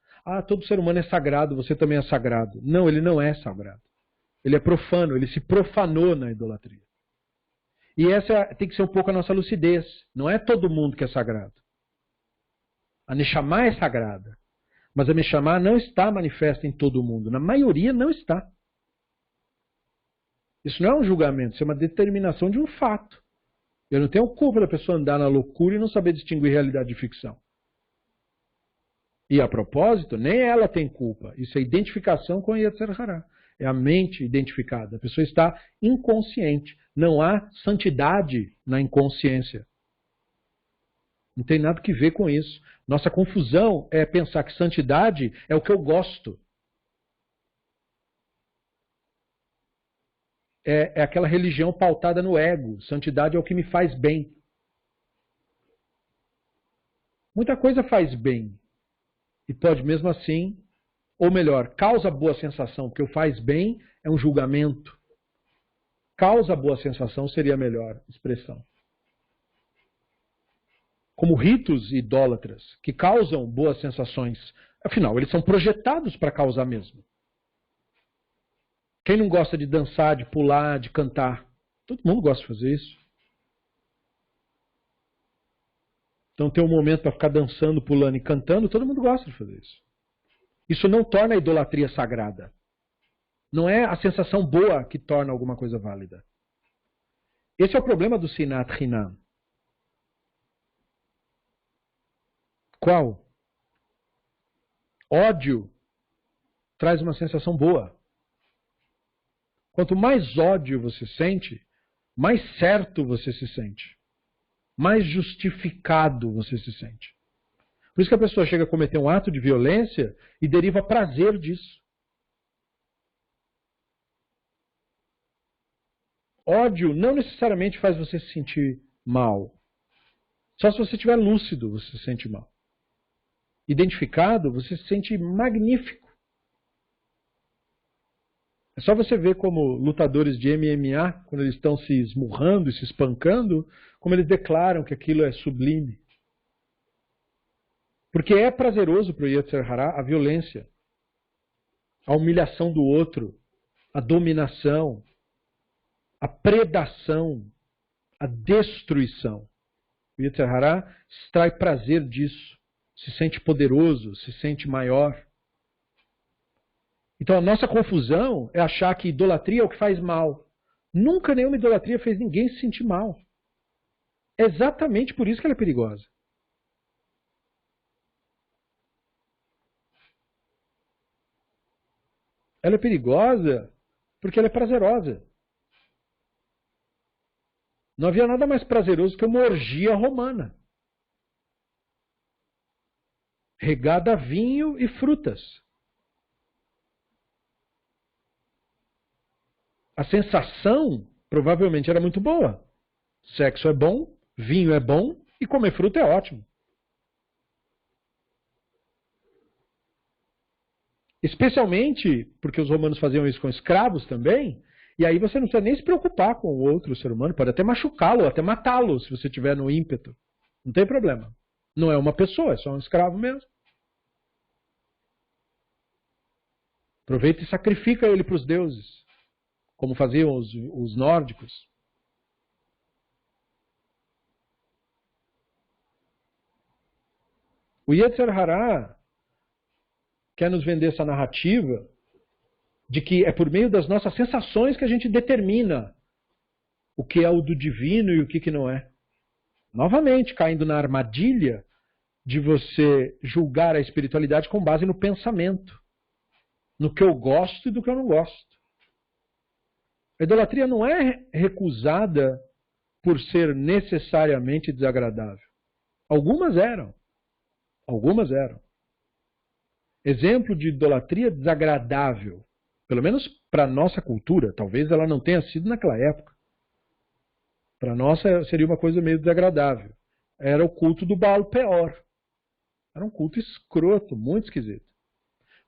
todo ser humano é sagrado, você também é sagrado. Não, ele não é sagrado. Ele é profano, ele se profanou na idolatria. E essa tem que ser um pouco a nossa lucidez. Não é todo mundo que é sagrado. A Neshama é sagrada. Mas a Neshama não está manifesta em todo mundo. Na maioria não está. Isso não é um julgamento, isso é uma determinação de um fato. Eu não tenho culpa da pessoa andar na loucura e não saber distinguir realidade de ficção. E a propósito, nem ela tem culpa. Isso é identificação com Yetzer Hará. É a mente identificada. A pessoa está inconsciente. Não há santidade na inconsciência. Não tem nada que ver com isso. Nossa confusão é pensar que santidade é o que eu gosto. É aquela religião pautada no ego. Santidade é o que me faz bem. Muita coisa faz bem. E pode mesmo assim, ou melhor, causa boa sensação, porque o faz bem é um julgamento. Causa boa sensação seria a melhor expressão. Como ritos idólatras, que causam boas sensações. Afinal, eles são projetados para causar mesmo. Quem não gosta de dançar, de pular, de cantar? Todo mundo gosta de fazer isso. Então tem um momento para ficar dançando, pulando e cantando, todo mundo gosta de fazer isso. Isso não torna a idolatria sagrada. Não é a sensação boa que torna alguma coisa válida. Esse é o problema do Sinat Hinan. Qual? Ódio traz uma sensação boa. Quanto mais ódio você sente, mais certo você se sente. Mais justificado você se sente. Por isso que a pessoa chega a cometer um ato de violência e deriva prazer disso. Ódio não necessariamente faz você se sentir mal. Só se você estiver lúcido você se sente mal. Identificado, você se sente magnífico. É só você ver como lutadores de MMA, quando eles estão se esmurrando e se espancando, como eles declaram que aquilo é sublime. Porque é prazeroso para o Yetzer Hara a violência, a humilhação do outro, a dominação, a predação, a destruição. O Yetzer Hara extrai prazer disso, se sente poderoso, se sente maior. Então a nossa confusão é achar que idolatria é o que faz mal. Nunca nenhuma idolatria fez ninguém se sentir mal. É exatamente por isso que ela é perigosa. Ela é perigosa porque ela é prazerosa. Não havia nada mais prazeroso que uma orgia romana, regada a vinho e frutas. A sensação provavelmente era muito boa. Sexo é bom, vinho é bom e comer fruta é ótimo. Especialmente porque os romanos faziam isso com escravos também, e aí você não precisa nem se preocupar com o outro ser humano, pode até machucá-lo, até matá-lo, se você tiver no ímpeto. Não tem problema. Não é uma pessoa, é só um escravo mesmo. Aproveita e sacrifica ele para os deuses, como faziam os nórdicos. O Yetzer Hara quer nos vender essa narrativa de que é por meio das nossas sensações que a gente determina o que é o do divino e o que não é. Novamente, caindo na armadilha de você julgar a espiritualidade com base no pensamento, no que eu gosto e do que eu não gosto. A idolatria não é recusada por ser necessariamente desagradável. Algumas eram. Algumas eram. Exemplo de idolatria desagradável, pelo menos para a nossa cultura, talvez ela não tenha sido naquela época. Para nós seria uma coisa meio desagradável. Era o culto do Baal Peor. Era um culto escroto, muito esquisito.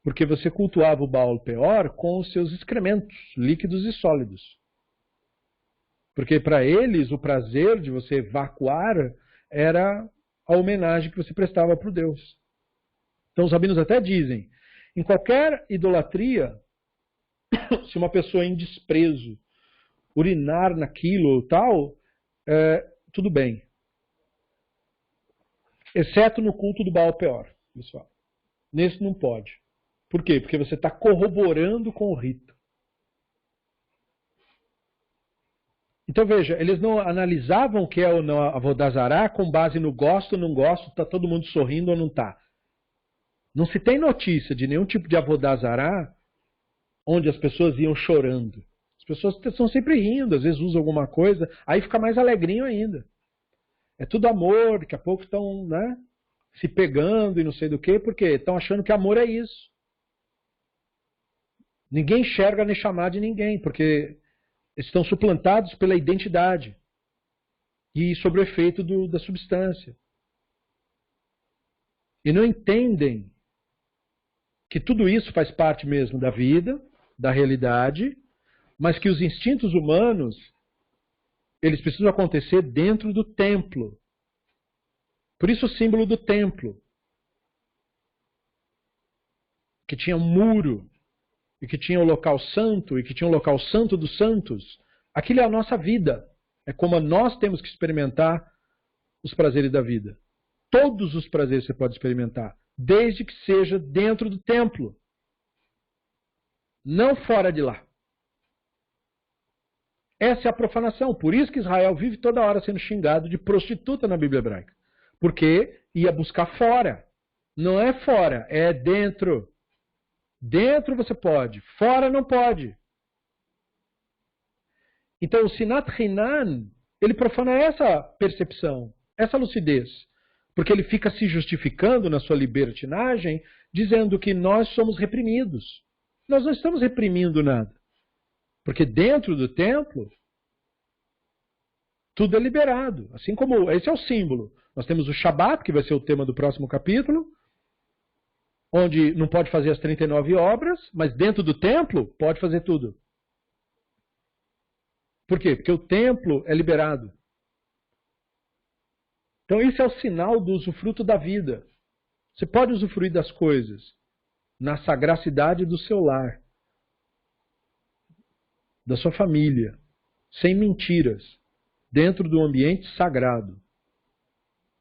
Porque você cultuava o Baal Peor com os seus excrementos, líquidos e sólidos. Porque para eles o prazer de você evacuar era a homenagem que você prestava para o Deus. Então os rabinos até dizem, em qualquer idolatria, se uma pessoa em desprezo urinar naquilo ou tal, tudo bem. Exceto no culto do Baal Peor, pessoal. Nesse não pode. Por quê? Porque você está corroborando com o rito. Então veja, eles não analisavam o que é ou não a Avodah Zará com base no gosto ou não gosto, está todo mundo sorrindo ou não está. Não se tem notícia de nenhum tipo de Avodah Zará onde as pessoas iam chorando. As pessoas estão sempre rindo, às vezes usam alguma coisa, aí fica mais alegrinho ainda. É tudo amor, daqui a pouco estão, né, se pegando e não sei do que, porque estão achando que amor é isso. Ninguém enxerga nem chamar de ninguém, porque estão suplantados pela identidade e sob o efeito da substância. E não entendem que tudo isso faz parte mesmo da vida, da realidade, mas que os instintos humanos, eles precisam acontecer dentro do templo. Por isso o símbolo do templo, que tinha um muro, e que tinha o local santo, e que tinha o local santo dos santos, aquilo é a nossa vida. É como nós temos que experimentar os prazeres da vida. Todos os prazeres você pode experimentar, desde que seja dentro do templo, não fora de lá. Essa é a profanação. Por isso que Israel vive toda hora sendo xingado de prostituta na Bíblia hebraica. Porque ia buscar fora. Não é fora, é dentro. Dentro você pode, fora não pode. Então o Sinat Hinan, ele profana essa percepção, essa lucidez. Porque ele fica se justificando na sua libertinagem, dizendo que nós somos reprimidos. Nós não estamos reprimindo nada. Porque dentro do templo, tudo é liberado. Assim como esse é o símbolo. Nós temos o Shabat, que vai ser o tema do próximo capítulo, onde não pode fazer as 39 obras, mas dentro do templo pode fazer tudo. Por quê? Porque o templo é liberado. Então isso é o sinal do usufruto da vida. Você pode usufruir das coisas na sagracidade do seu lar, da sua família, sem mentiras, dentro do ambiente sagrado.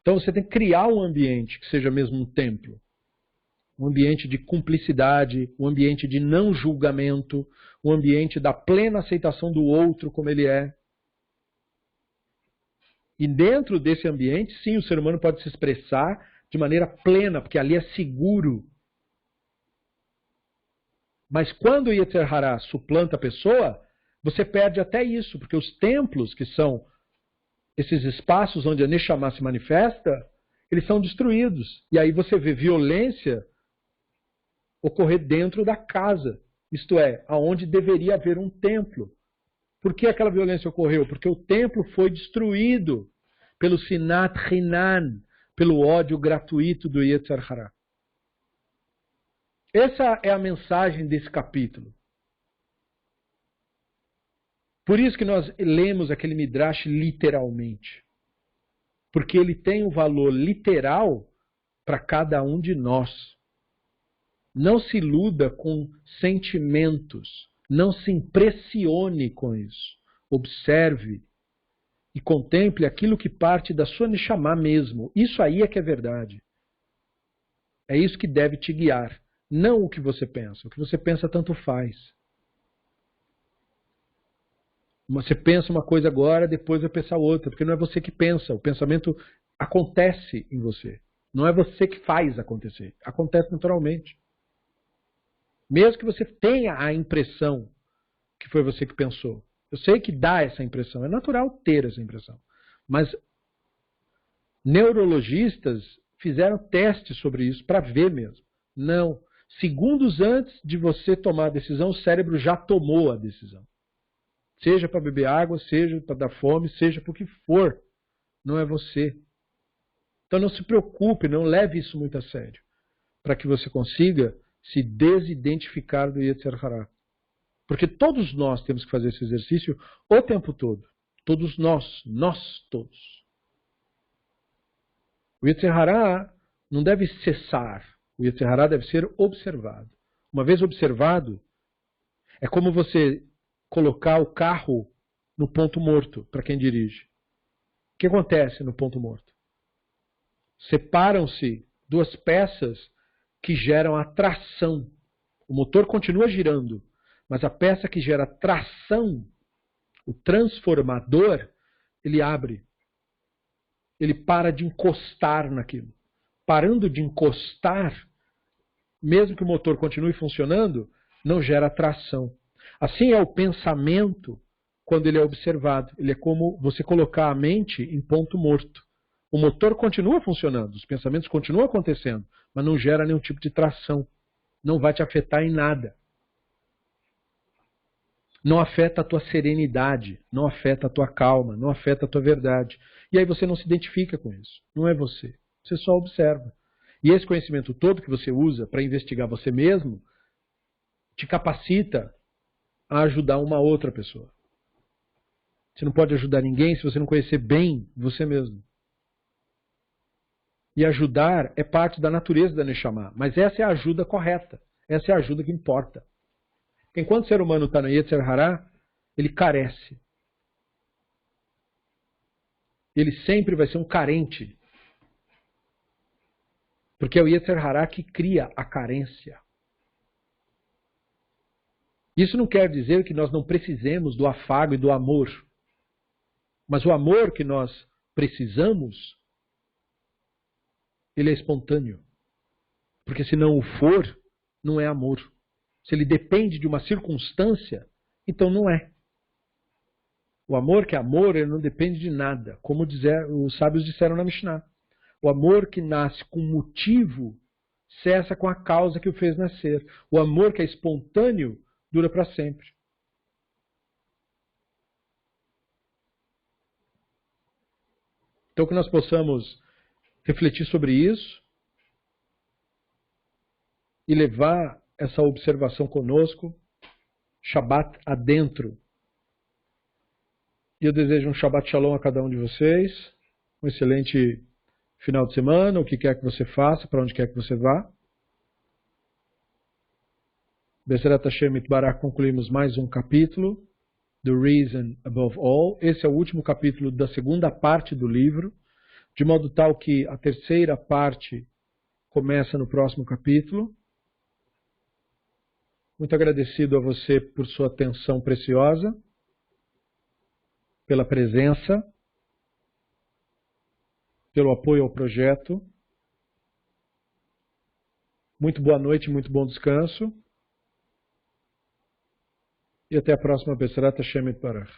Então você tem que criar um ambiente que seja mesmo um templo. Um ambiente de cumplicidade, um ambiente de não julgamento, um ambiente da plena aceitação do outro como ele é. E dentro desse ambiente, sim, o ser humano pode se expressar de maneira plena, porque ali é seguro. Mas quando o Yetzer Hara suplanta a pessoa, você perde até isso, porque os templos, que são esses espaços onde a Neshama se manifesta, eles são destruídos. E aí você vê violência ocorrer dentro da casa. Isto é, aonde deveria haver um templo. Por que aquela violência ocorreu? Porque o templo foi destruído pelo Sinat Hinan, pelo ódio gratuito do Yetzer Hara. Essa é a mensagem desse capítulo. Por isso que nós lemos aquele Midrash literalmente. Porque ele tem um valor literal para cada um de nós. Não se iluda com sentimentos. Não se impressione com isso. Observe e contemple aquilo que parte da sua Neshama mesmo. Isso aí é que é verdade. É isso que deve te guiar. Não o que você pensa. O que você pensa tanto faz. Você pensa uma coisa agora, depois vai pensar outra. Porque não é você que pensa. O pensamento acontece em você. Não é você que faz acontecer. Acontece naturalmente. Mesmo que você tenha a impressão que foi você que pensou. Eu sei que dá essa impressão. É natural ter essa impressão. Mas neurologistas fizeram testes sobre isso para ver mesmo. Não. Segundos antes de você tomar a decisão, o cérebro já tomou a decisão. Seja para beber água, seja para dar fome, seja por que for. Não é você. Então não se preocupe, não leve isso muito a sério. Para que você consiga se desidentificar do Yetzer Hara. Porque todos nós temos que fazer esse exercício o tempo todo. Todos nós todos. O Yetzer Hara não deve cessar. O Yetzer Hara deve ser observado. Uma vez observado, é como você colocar o carro no ponto morto, para quem dirige. O que acontece no ponto morto? Separam-se duas peças que geram a tração. O motor continua girando, mas a peça que gera tração, o transformador, ele abre. Ele para de encostar naquilo. Parando de encostar, mesmo que o motor continue funcionando, não gera tração. Assim é o pensamento quando ele é observado. Ele é como você colocar a mente em ponto morto. O motor continua funcionando, os pensamentos continuam acontecendo, mas não gera nenhum tipo de tração. Não vai te afetar em nada. Não afeta a tua serenidade, não afeta a tua calma, não afeta a tua verdade. E aí você não se identifica com isso. Não é você. Você só observa. E esse conhecimento todo que você usa para investigar você mesmo te capacita a ajudar uma outra pessoa. Você não pode ajudar ninguém se você não conhecer bem você mesmo. E ajudar é parte da natureza da Neshama. Mas essa é a ajuda correta. Essa é a ajuda que importa. Enquanto o ser humano está no Yetzer Hara, ele carece. Ele sempre vai ser um carente. Porque é o Yetzer Hara que cria a carência. Isso não quer dizer que nós não precisemos do afago e do amor. Mas o amor que nós precisamos, ele é espontâneo. Porque se não o for, não é amor. Se ele depende de uma circunstância, então não é. O amor que é amor, ele não depende de nada. Como os sábios disseram na Mishnah. O amor que nasce com motivo cessa com a causa que o fez nascer. O amor que é espontâneo dura para sempre. Então que nós possamos refletir sobre isso e levar essa observação conosco, Shabbat adentro. E eu desejo um Shabbat Shalom a cada um de vocês, um excelente final de semana, o que quer que você faça, para onde quer que você vá. Bezrat Hashem Itbarach, concluímos mais um capítulo, The Reason Above All. Esse é o último capítulo da segunda parte do livro, de modo tal que a terceira parte começa no próximo capítulo. Muito agradecido a você por sua atenção preciosa, pela presença, pelo apoio ao projeto. Muito boa noite, muito bom descanso. E até a próxima. Bezrat Hashem Itbarach.